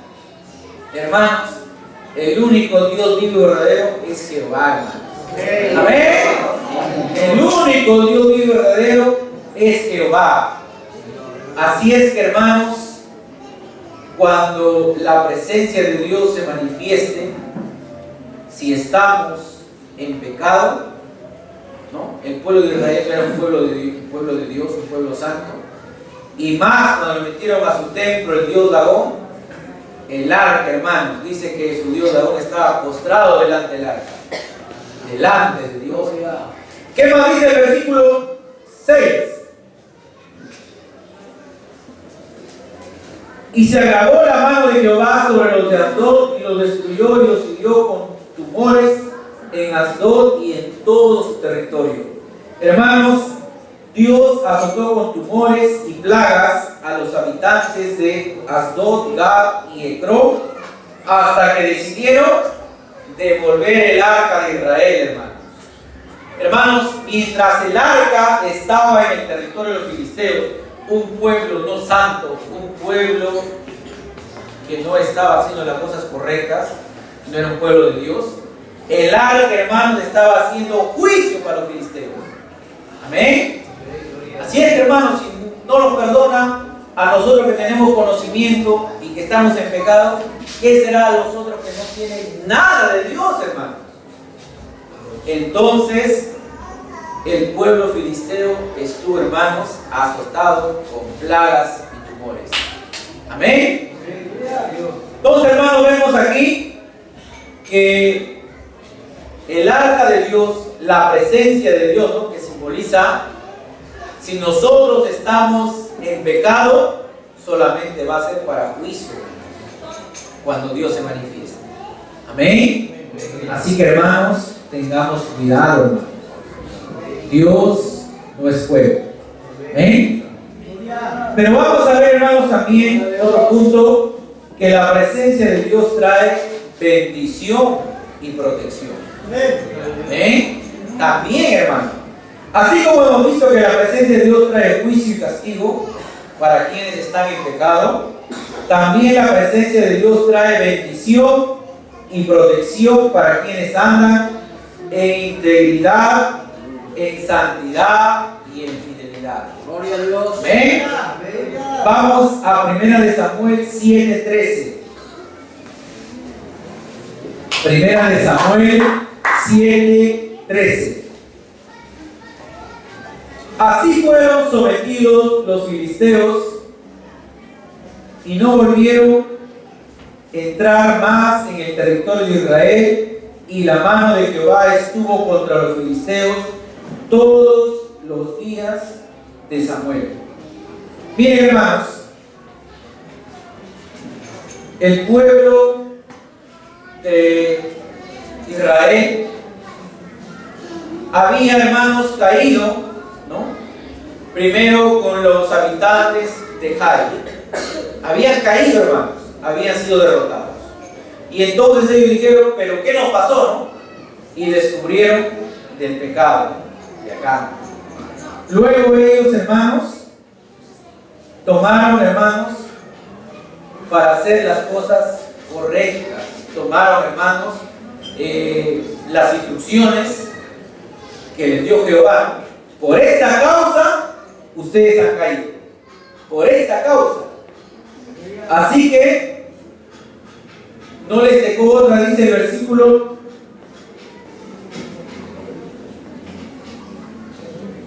Hermanos, el único Dios vivo y verdadero es Jehová, hermanos. Amén. El único Dios vivo y verdadero es Jehová. Así es que, hermanos, cuando la presencia de Dios se manifieste, si estamos en pecado, ¿no? El pueblo de Israel era un pueblo de Dios, un pueblo santo. Y más cuando le metieron a su templo el dios Dagón, el arca, hermanos, dice que su dios Dagón estaba postrado delante del arca, delante de Dios. ¿Qué más dice el versículo 6? Y se agravó la mano de Jehová sobre los de Asdod y los destruyó y los hirió con tumores en Asdod y en todo su territorio. Hermanos, Dios tumores y plagas a los habitantes de Asdod, Gad y Ecrón, hasta que decidieron devolver el arca de Israel, hermanos. Hermanos, mientras el arca estaba en el territorio de los filisteos, un pueblo no santo, un pueblo que no estaba haciendo las cosas correctas, no era un pueblo de Dios, el arca, hermanos, estaba haciendo juicio para los filisteos. Amén. Así es, hermanos, si no nos perdona a nosotros que tenemos conocimiento y que estamos en pecado, ¿qué será a nosotros que no tienen nada de Dios, hermanos? Entonces, el pueblo filisteo estuvo, hermanos, azotado con plagas y tumores. Amén. Entonces, hermanos, vemos aquí que el arca de Dios, la presencia de Dios, ¿no?, que simboliza, si nosotros estamos en pecado, solamente va a ser para juicio cuando Dios se manifieste. Amén. Así que, hermanos, tengamos cuidado, hermanos. Dios no es juego. Amén. Pero vamos a ver, hermanos, también otro punto, que la presencia de Dios trae bendición y protección. Amén. También, hermano, así como hemos visto que la presencia de Dios trae juicio y castigo para quienes están en pecado, también la presencia de Dios trae bendición y protección para quienes andan en integridad, en santidad y en fidelidad. Gloria a Dios. Amén. Vamos a 1 Samuel 7:13. 1 Samuel 7:13. Así fueron sometidos los filisteos y no volvieron a entrar más en el territorio de Israel, y la mano de Jehová estuvo contra los filisteos todos los días de Samuel. Miren, hermanos, el pueblo de Israel había, hermanos, caído, ¿no?, primero con los habitantes de Jai. Habían caído, hermanos, habían sido derrotados. Y entonces ellos dijeron, ¿pero qué nos pasó, no? Y descubrieron del pecado de acá. Luego ellos, hermanos, tomaron, hermanos, para hacer las cosas correctas, tomaron, hermanos, las instrucciones que les dio Jehová. Por esta causa ustedes han caído, por esta causa. Así que no les dejó otra, dice el versículo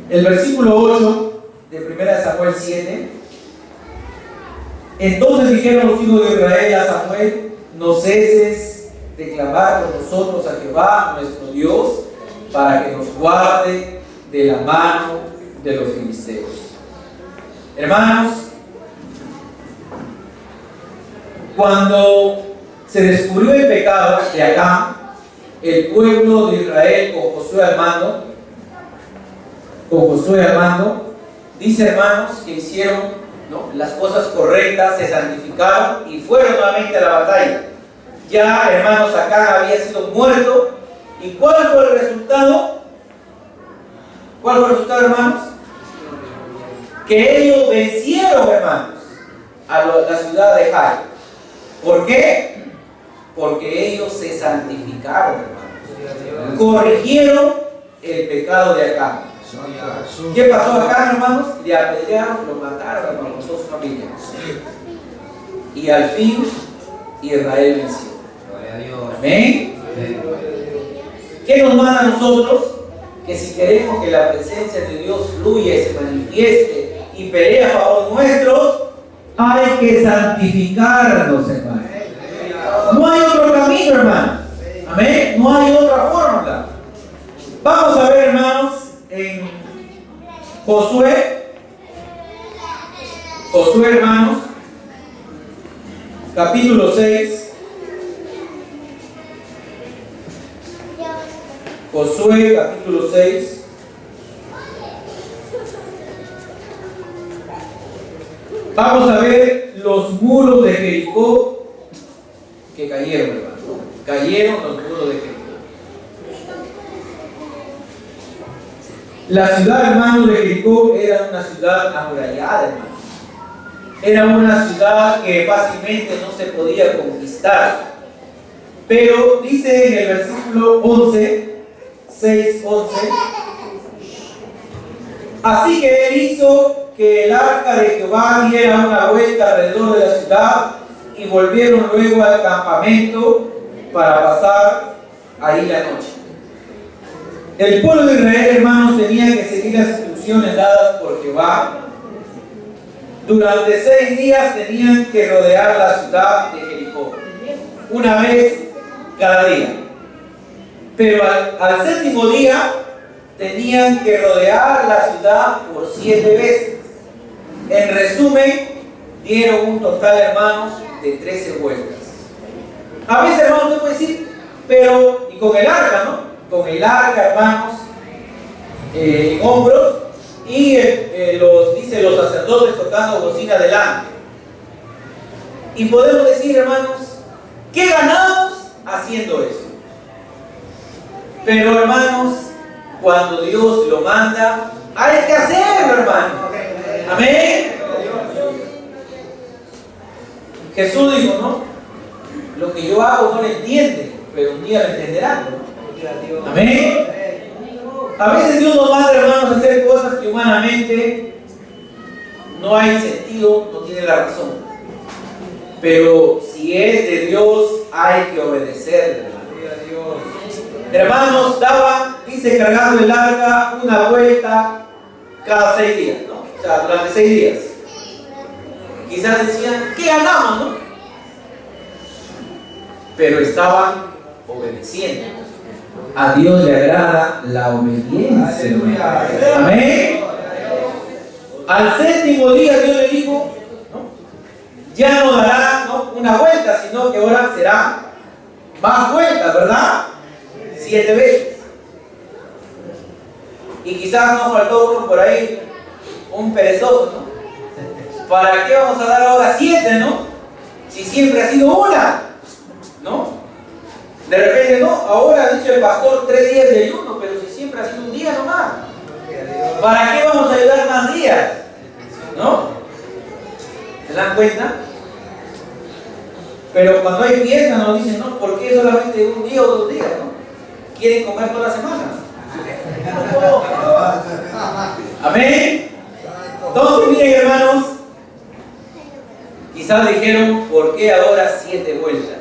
8 de 1 Samuel 7. Entonces dijeron los hijos de Israel a Samuel: no ceses de clamar por nosotros a Jehová nuestro Dios, para que nos guarde de la mano de los filisteos. Hermanos, cuando se descubrió el pecado de acá, el pueblo de Israel con Josué al mando, dice, hermanos, que hicieron, ¿no?, las cosas correctas, se santificaron y fueron nuevamente a la batalla. Ya, hermanos, acá había sido muerto. ¿Y cuál fue el resultado? ¿Cuál fue el resultado, hermanos? Que ellos vencieron, hermanos, a la ciudad de Jai. ¿Por qué? Porque ellos se santificaron, hermanos. Corrigieron el pecado de acá. ¿Qué pasó acá, hermanos? Le apedrearon, lo mataron, hermanos, con su familia. Y al fin Israel venció. Amén. ¿Qué nos manda a nosotros? Que si queremos que la presencia de Dios fluya y se manifieste y pelee a favor nuestro, hay que santificarnos, hermano. No hay otro camino, hermano. Amén. No hay otra fórmula. Vamos a ver, hermanos, en Josué, hermanos, capítulo 6. Josué, capítulo 6. Vamos a ver los muros de Jericó que cayeron, hermano. Cayeron los muros de Jericó. La ciudad, hermano, de Jericó era una ciudad amurallada, hermano. Era una ciudad que fácilmente no se podía conquistar. Pero dice en el versículo 11, 6:11, así que él hizo que el arca de Jehová diera una vuelta alrededor de la ciudad y volvieron luego al campamento para pasar ahí la noche. El pueblo de Israel, hermanos, tenía que seguir las instrucciones dadas por Jehová. Durante 6 días tenían que rodear la ciudad de Jericó, una vez cada día. Pero al 7º día tenían que rodear la ciudad por 7 veces. En resumen, dieron un total, hermanos, de 13 vueltas. A veces, hermanos, usted puede decir, pero, y con el arca, ¿no? Con el arca, hermanos, en hombros, y dice los sacerdotes tocando bocina delante. Y podemos decir, hermanos, ¿qué ganamos haciendo eso? Pero, hermanos, cuando Dios lo manda, hay que hacerlo, hermano. Amén. Jesús dijo, ¿no? Lo que yo hago no lo entienden, pero un día lo entenderán, ¿no? Amén. A veces Dios nos manda, hermanos, a hacer cosas que humanamente no hay sentido, no tiene la razón. Pero si es de Dios, hay que obedecerle, hermanos. Hermanos, daban, dice, cargando el arca una vuelta cada 6 días, ¿no? O sea, durante 6 días. Quizás decían, ¿qué ganamos, no? Pero estaban obedeciendo. A Dios le agrada la obediencia. Amén. Al 7º día Dios le dijo, ¿no? Ya no dará, ¿no?, una vuelta, sino que ahora será más vueltas, ¿verdad? 7 veces. Y quizás nos faltó uno por ahí, un perezoso, ¿no? ¿Para qué vamos a dar ahora 7, no? Si siempre ha sido una, ¿no? De repente, no, ahora ha dicho el pastor 3 días de ayuno, pero si siempre ha sido un día nomás. ¿Para qué vamos a ayudar más días? ¿No? ¿Se dan cuenta? Pero cuando hay fiesta nos dicen, no, ¿por qué solamente un día o 2 días, no? Quieren comer toda la semana. Amén. Entonces, miren, hermanos, quizás dijeron, ¿por qué ahora 7 vueltas?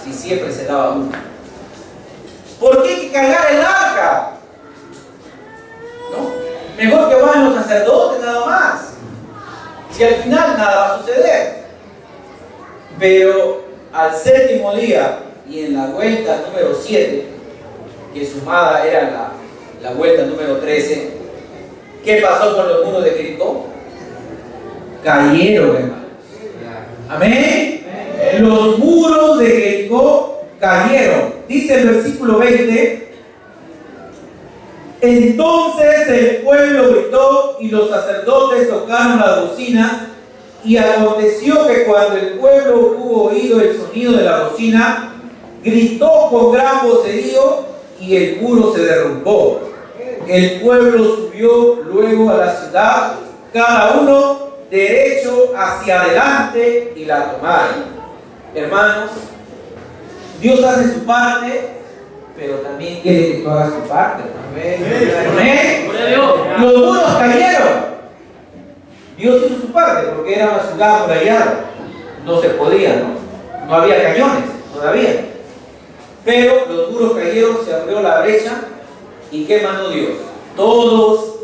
Si siempre se daba una. ¿Por qué hay que cargar el arca? ¿No? Mejor que vayan los sacerdotes nada más. Si al final nada va a suceder. Pero al 7º día y en la vuelta número 7, que sumada era la vuelta número 13, ¿qué pasó con los muros de Jericó? Cayeron, hermanos. Amén. Los muros de Jericó cayeron. Dice el versículo 20: entonces el pueblo gritó y los sacerdotes tocaron las bocinas, y aconteció que cuando el pueblo hubo oído el sonido de la bocina, gritó con gran vocerío y el muro se derrumbó. El pueblo subió luego a la ciudad, cada uno derecho hacia adelante, y la tomaron. Hermanos, Dios hace su parte, pero también quiere que tú hagas tu parte. Amén. Los muros cayeron. Dios hizo su parte porque era una ciudad amurallada. No se podía, ¿no? No había cañones todavía. Pero los muros cayeron, se abrió la brecha. ¿Y qué mandó Dios? Todos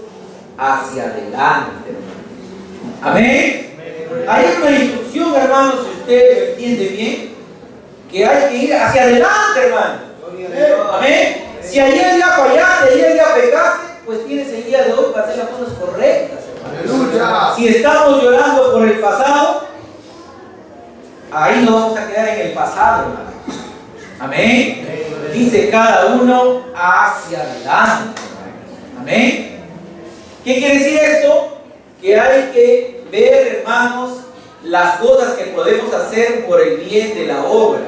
hacia adelante, hermanos. Amén. Hay una instrucción, hermanos, si usted lo entiende bien, que hay que ir hacia adelante, hermano. Amén. Si ayer ya fallaste, ayer ya pecaste, pues tienes el día de hoy para hacer las cosas correctas, hermano. Aleluya. Si estamos llorando por el pasado, ahí nos vamos a quedar en el pasado, hermano. Amén. Dice cada uno hacia adelante. Amén. ¿Qué quiere decir esto? Que hay que ver, hermanos, las cosas que podemos hacer por el bien de la obra.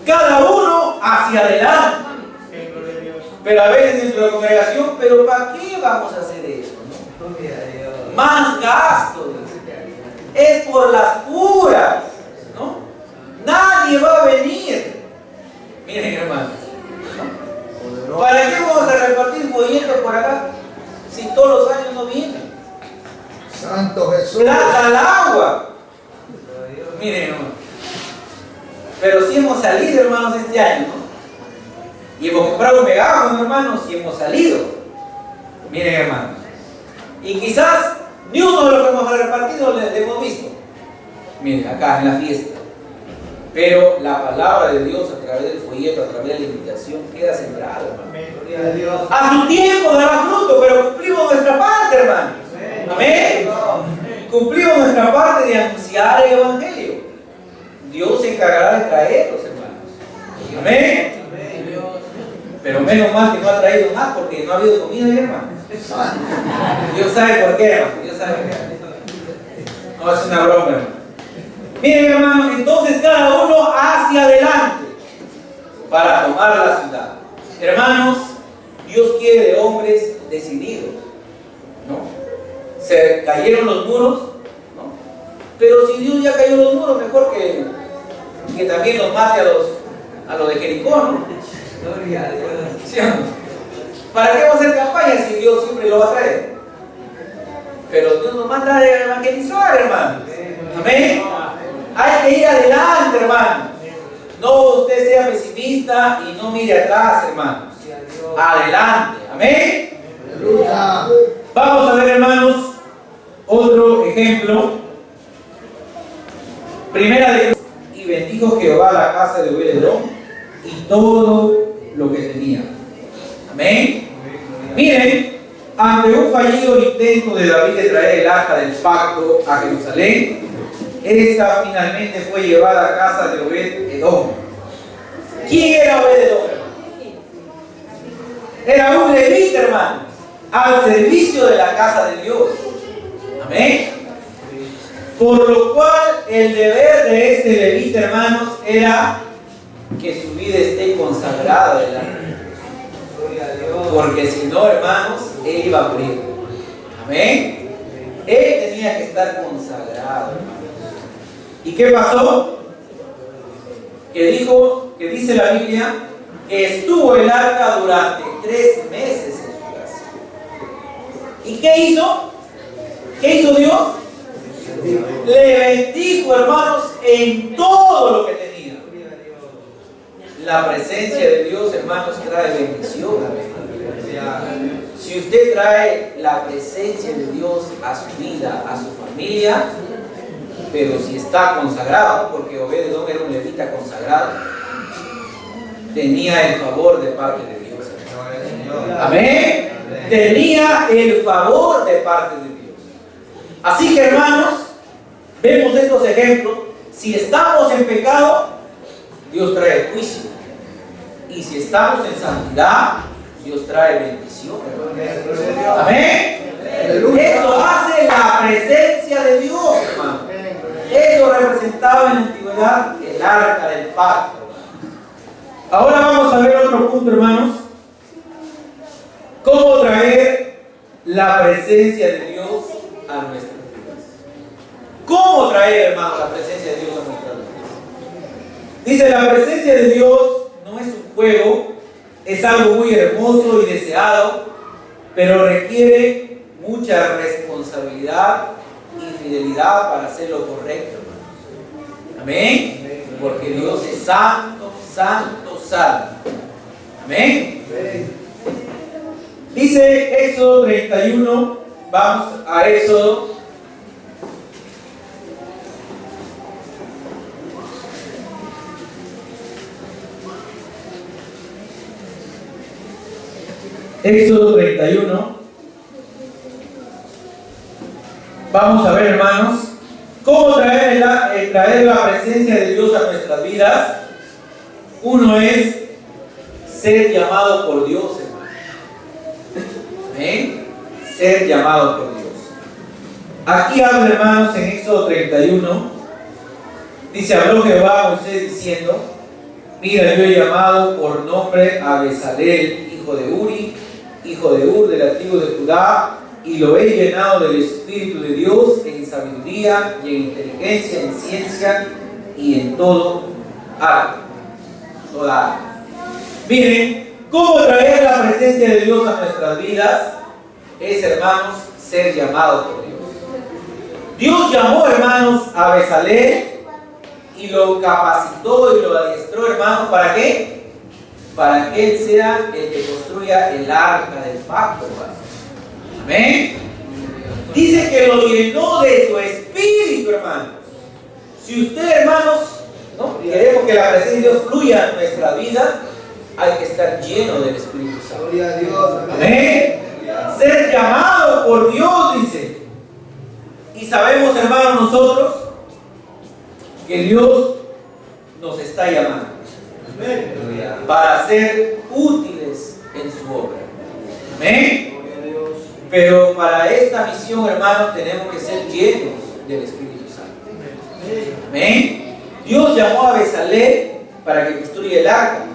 Cada uno hacia adelante. Pero a veces dentro de la congregación, ¿pero para qué vamos a hacer eso? ¿No? Más gastos. Es por las puras, ¿no? Nadie va a venir. Miren, hermanos, ¿no? ¿Para qué vamos a repartir folletos por acá si todos los años no vienen? Santo Jesús. Plata al agua. Miren, hermanos. Pero sí hemos salido, hermanos, este año, ¿no? Y hemos comprado un megáfono, hermanos, y hemos salido. Miren, hermanos. Y quizás ni uno de los que hemos repartido le hemos visto. Miren, acá en la fiesta. Pero la palabra de Dios a través del folleto, a través de la invitación, queda sembrada, hermano. A su tiempo dará fruto, pero cumplimos nuestra parte, hermano. Amén. Cumplimos nuestra parte de anunciar el Evangelio. Dios se encargará de traerlos, hermanos. Amén. Pero menos mal que no ha traído más porque no ha habido comida, hermano. Dios sabe por qué, hermano. Dios sabe por qué. No, es una broma, hermano. Miren, hermanos, entonces cada uno hacia adelante para tomar la ciudad. Hermanos, Dios quiere de hombres decididos, ¿no? Se cayeron los muros, ¿no? Pero si Dios ya cayó los muros, mejor que también nos mate a los de Jericó, ¿no? ¿Sí o no? ¿Para qué va a hacer campaña si Dios siempre lo va a traer? Pero Dios nos manda a evangelizar, hermanos. Amén. Hay que ir adelante, hermanos. No usted sea pesimista y no mire atrás, hermanos. Adelante. Amén. Vamos a ver, hermanos, otro ejemplo. Primera de Dios. Y bendijo Jehová la casa de Obed-Edom y todo lo que tenía. Amén. Miren, ante un fallido intento de David de traer el arca del pacto a Jerusalén, esta finalmente fue llevada a casa de Obed-Edom. ¿Quién era Obed-Edom? Era un levita, hermanos, al servicio de la casa de Dios. Amén. Por lo cual el deber de este levita, hermanos, era que su vida esté consagrada delante de Dios. Porque si no, hermanos, él iba a morir. Amén. Él tenía que estar consagrado, hermanos. ¿Y qué pasó? Que dice la Biblia, que estuvo el arca durante 3 meses en su casa. ¿Y qué hizo? ¿Qué hizo Dios? Le bendijo, hermanos, en todo lo que tenía. La presencia de Dios, hermanos, trae bendición. Si usted trae la presencia de Dios a su vida, a su familia, pero si está consagrado, porque Obed-Edom era un levita consagrado, tenía el favor de parte de Dios. Amén. Tenía el favor de parte de Dios. Así que, hermanos, vemos estos ejemplos. Si estamos en pecado, Dios trae juicio. Y si estamos en santidad, Dios trae bendición. Amén. Eso hace la presencia de Dios, hermano. Eso representaba en la antigüedad el arca del pacto. Ahora vamos a ver otro punto, hermanos. ¿Cómo traer la presencia de Dios a nuestras vidas? ¿Cómo traer, hermano, la presencia de Dios a nuestras vidas? Dice, la presencia de Dios no es un juego, es algo muy hermoso y deseado, pero requiere mucha responsabilidad y fidelidad para hacer lo correcto, hermanos. Amén. Porque Dios es santo, santo, santo. Amén. Dice Éxodo 31, vamos a Éxodo. Éxodo 31. Vamos a ver, hermanos, cómo traer la presencia de Dios a nuestras vidas. Uno es ser llamado por Dios, hermano. ¿Amén? Ser llamado por Dios. Aquí habla, hermanos, en Éxodo 31. Dice, habló Jehová a Moisés diciendo, mira, yo he llamado por nombre a Bezalel, hijo de Uri, hijo de Ur, de la tribu de Judá, y lo he llenado del Espíritu de Dios en sabiduría y en inteligencia, en ciencia y en todo arte. Toda arte. Miren, ¿cómo traer la presencia de Dios a nuestras vidas? Es, hermanos, ser llamados por Dios. Dios llamó, hermanos, a Bezalel y lo capacitó y lo adiestró, hermanos, ¿para qué? Para que él sea el que construya el arca del pacto, hermanos. Amén. Dice que lo llenó de su espíritu, hermanos. Si usted, hermanos, ¿no? queremos que la presencia de Dios fluya en nuestra vida, hay que estar lleno del Espíritu Santo. Gloria a Dios. Amén. Ser llamado por Dios, dice. Y sabemos, hermanos, nosotros que Dios nos está llamando para ser útiles en su obra. Amén. Pero para esta misión, hermanos, tenemos que ser llenos del Espíritu Santo. Amén. Dios llamó a Bezalel para que construya el arca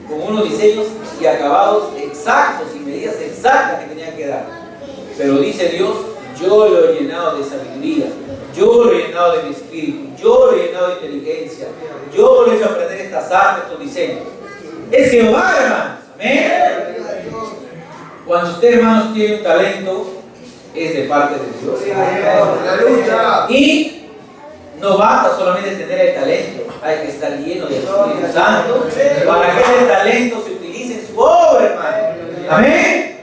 con unos diseños y acabados exactos y medidas exactas que tenía que dar. Pero dice Dios, yo lo he llenado de sabiduría, yo lo he llenado de mi espíritu, yo lo he llenado de inteligencia, yo lo he hecho aprender estas artes, estos diseños. Es Jehová, hermanos. Amén. Cuando usted, hermanos, tiene un talento, es de parte de Dios. Aleluya. Y no basta solamente tener el talento, hay que estar lleno del Espíritu Santo para que ese talento se utilice en su obra, hermano. Amén.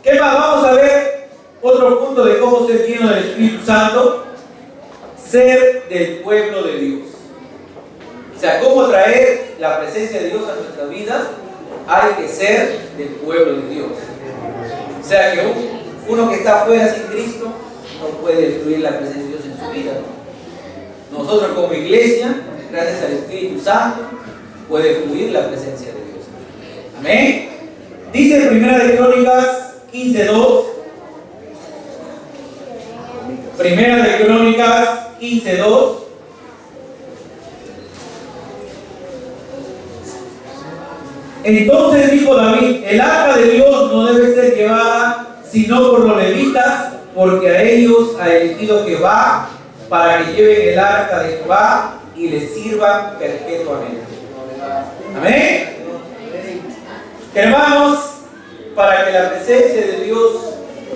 ¿Qué más? Vamos a ver otro punto de cómo ser lleno del Espíritu Santo. Ser del pueblo de Dios. O sea, cómo traer la presencia de Dios a nuestras vidas. Hay que ser del pueblo de Dios. O sea que uno que está fuera sin Cristo no puede fluir la presencia de Dios en su vida. Nosotros como iglesia, gracias al Espíritu Santo, puede fluir la presencia de Dios. Amén. Dice en 1 de Crónicas 15:2. 1 de Crónicas 15:2. Entonces dijo David, el arca de Dios no debe ser llevada sino por los levitas, porque a ellos ha elegido Jehová para que lleven el arca de Jehová y les sirvan perpetuamente. Amén. Hermanos, para que la presencia de Dios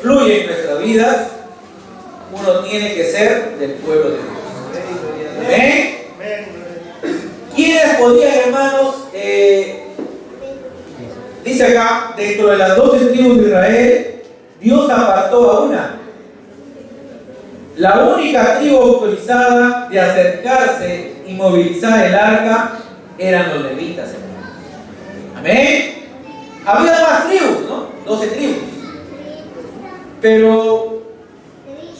fluya en nuestras vidas, uno tiene que ser del pueblo de Dios. Amén. ¿Quiénes podían, hermanos? Dice acá, dentro de las 12 tribus de Israel, Dios apartó a una. La única tribu autorizada de acercarse y movilizar el arca eran los levitas, hermanos. Amén. Había más tribus, ¿no? 12 tribus. Pero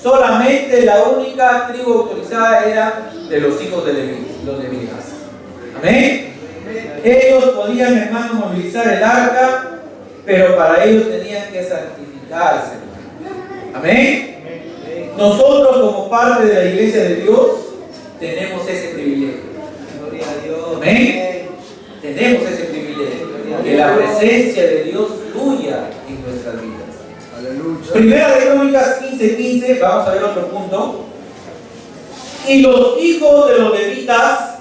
solamente la única tribu autorizada era de los hijos de Leví, los levitas. Amén. Ellos podían, hermanos, movilizar el arca, pero para ellos tenían que santificarse. Amén. Nosotros, como parte de la iglesia de Dios, tenemos ese privilegio. Gloria a Dios. Amén. Tenemos ese privilegio. Que la presencia de Dios fluya en nuestras vidas. Aleluya. Primera de Crónicas 15:15, vamos a ver otro punto. Y los hijos de los levitas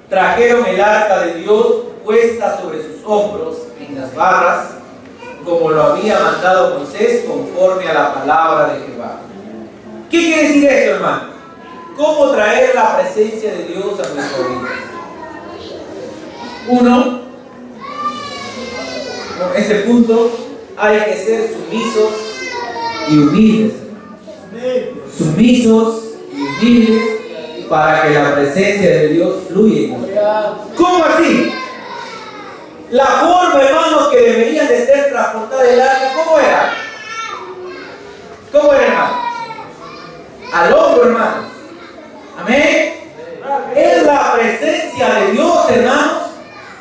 trajeron el arca de Dios puesta sobre sus hombros en las barras, como lo había mandado Moisés, conforme a la palabra de Jehová. ¿Qué quiere decir esto, hermano? ¿Cómo traer la presencia de Dios a nuestra vida? Uno, con este punto, hay que ser sumisos y humildes. Sumisos y humildes para que la presencia de Dios fluya. ¿Cómo así? La forma, hermanos, que deberían de ser transportada el arca, ¿cómo era? ¿Cómo era, hermano? Al hombro, hermanos. Amén. Es la presencia de Dios, hermanos.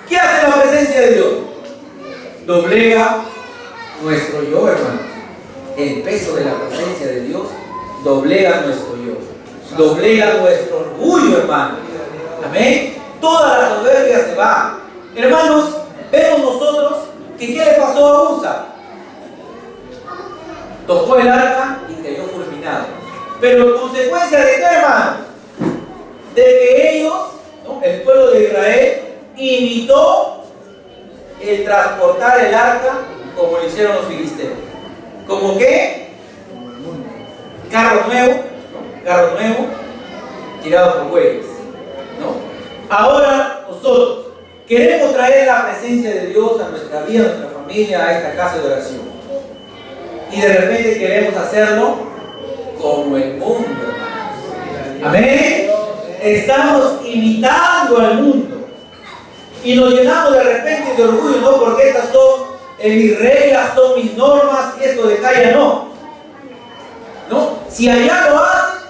¿Qué hace la presencia de Dios? Doblega nuestro yo, hermanos. el peso de la presencia de Dios doblega nuestro yo, doblega nuestro orgullo, hermano. Amén. Toda la soberbia se va. Hermanos, vemos nosotros que ¿qué le pasó a Usa? Tocó el arca y cayó fulminado. Pero consecuencia de qué, hermano? De que ellos, ¿no?, el pueblo de Israel, imitó el transportar el arca como lo hicieron los filisteos. ¿Como qué? Carro nuevo, ¿no? Carro nuevo, tirado por bueyes, ¿no? Ahora nosotros queremos traer la presencia de Dios a nuestra vida, a nuestra familia, a esta casa de oración. Y de repente queremos hacerlo como el mundo, hermanos. Amén. Estamos imitando al mundo. Y nos llenamos de repente de orgullo, no, porque estas son mis reglas, son mis normas, y esto de acá no. No, si allá lo hacen,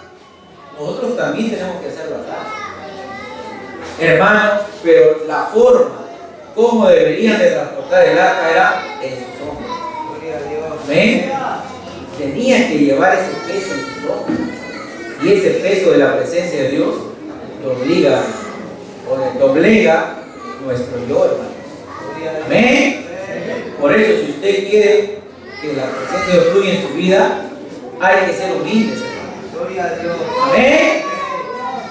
nosotros también tenemos que hacerlo acá. Hermanos, pero la forma como deberían de transportar el arca era en sus hombros. Amén. Tenían que llevar ese peso en sus hombros. Y ese peso de la presencia de Dios doblega nuestro yo, hermanos. Amén. Por eso, si usted quiere que la presencia de Dios fluya en su vida, hay que ser humildes, hermanos. Amén.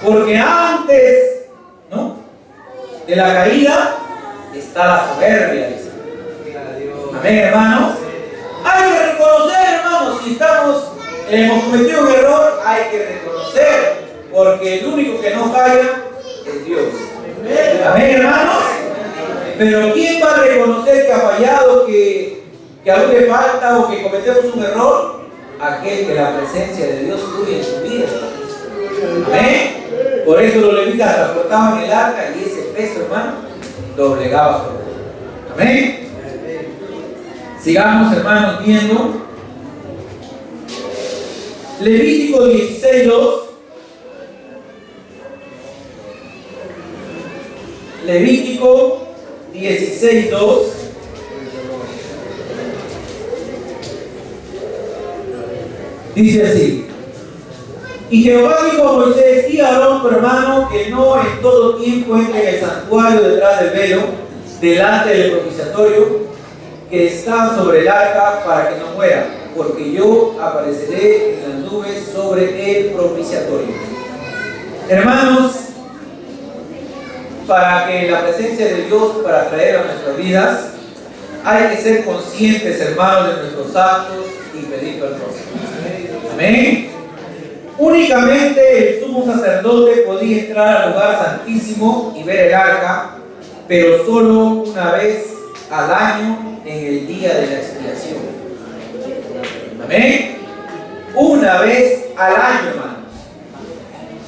Porque antes, ¿no?, de la caída está la soberbia, dice. Amén, hermanos. Hay que reconocer, hermanos, si hemos cometido un error, hay que reconocer, porque el único que no falla es Dios. Amén, hermanos. Pero ¿quién va a reconocer que ha fallado, que aún le falta o que cometemos un error? Aquel que la presencia de Dios fluye en su vida. Amén. Por eso los levitas transportaban el arca y ese peso, hermano, doblegaba sobre él. Amén. Sigamos, hermanos, viendo Levítico 16:2. Levítico 16:2. Dice así: y Jehová dijo a Moisés y a Aarón tu hermano que no en todo tiempo entre en el santuario detrás del velo, delante del propiciatorio que está sobre el arca, para que no muera, porque yo apareceré en las nubes sobre el propiciatorio. Hermanos, para que la presencia de Dios para traer a nuestras vidas, hay que ser conscientes, hermanos, de nuestros actos y pedir perdón. Amén. Únicamente el sumo sacerdote podía entrar al lugar santísimo y ver el arca, pero solo una vez al año en el día de la expiación. Amén. Una vez al año, hermanos.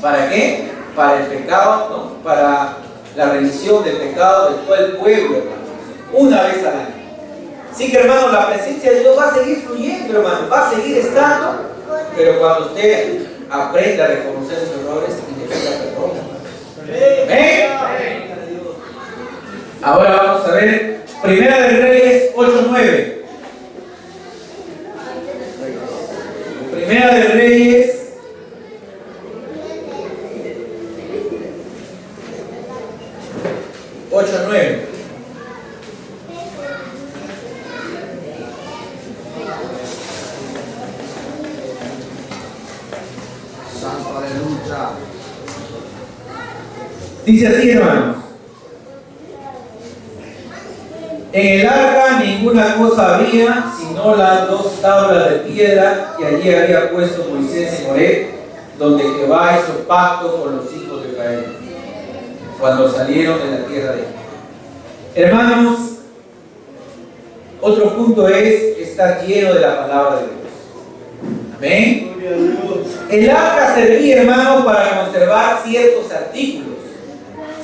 ¿Para qué? Para el pecado, ¿no? Para la remisión del pecado de todo el pueblo, hermanos. Una vez al año. Así que, hermanos, la presencia de Dios va a seguir fluyendo, hermanos. Va a seguir estando, pero cuando usted aprenda a reconocer sus errores y le pida perdón. Amén. Ahora vamos a ver Primera de Reyes 8:9. Primera de Reyes 8:9. Santo, aleluya. Dice así, hermanos: en el arca ninguna cosa había, sino las 2 tablas de piedra que allí había puesto Moisés en Horeb, donde Jehová hizo pacto con los hijos de Israel, cuando salieron de la tierra de Egipto. Hermanos, otro punto es estar lleno de la palabra de Dios. Amén. El arca servía, hermano, para conservar ciertos artículos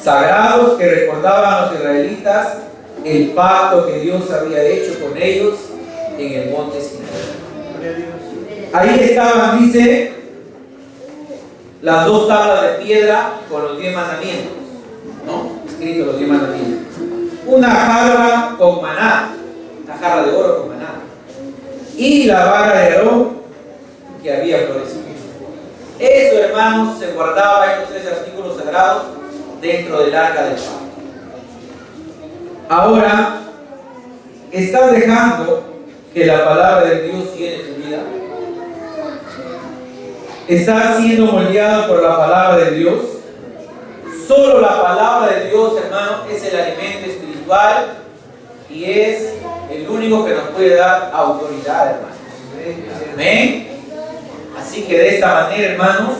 sagrados que recordaban a los israelitas el pacto que Dios había hecho con ellos en el monte Sinaí. Ahí estaban, dice, las 2 tablas de piedra con los 10 mandamientos, ¿no? Escritos los 10 mandamientos. Una jarra con maná, una jarra de oro con maná. y la vara de Aarón que había florecido. Eso, hermanos, se guardaba, estos 3 artículos sagrados, dentro del arca del pacto. Ahora, ¿estás dejando que la palabra de Dios llene tu vida? ¿Estás siendo moldeado por la palabra de Dios? Solo la palabra de Dios, hermano, es el alimento espiritual y es el único que nos puede dar autoridad, hermanos. Amén. Así que de esta manera, hermanos,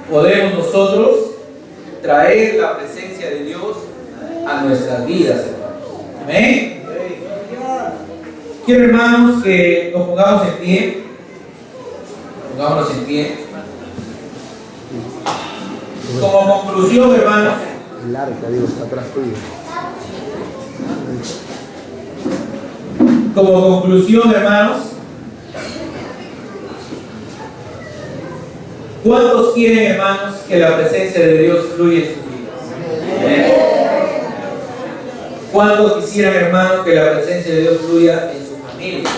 podemos nosotros traer la presencia de Dios a nuestras vidas, hermanos. Amén. Quiero, hermanos, que nos pongamos en pie. Pongámonos en pie. Como conclusión, hermanos. El arca, digo, está atrás tuyo. Como conclusión, hermanos, ¿cuántos quieren, hermanos, que la presencia de Dios fluya en sus vidas? ¿Cuántos quisieran, hermanos, que la presencia de Dios fluya en su familia?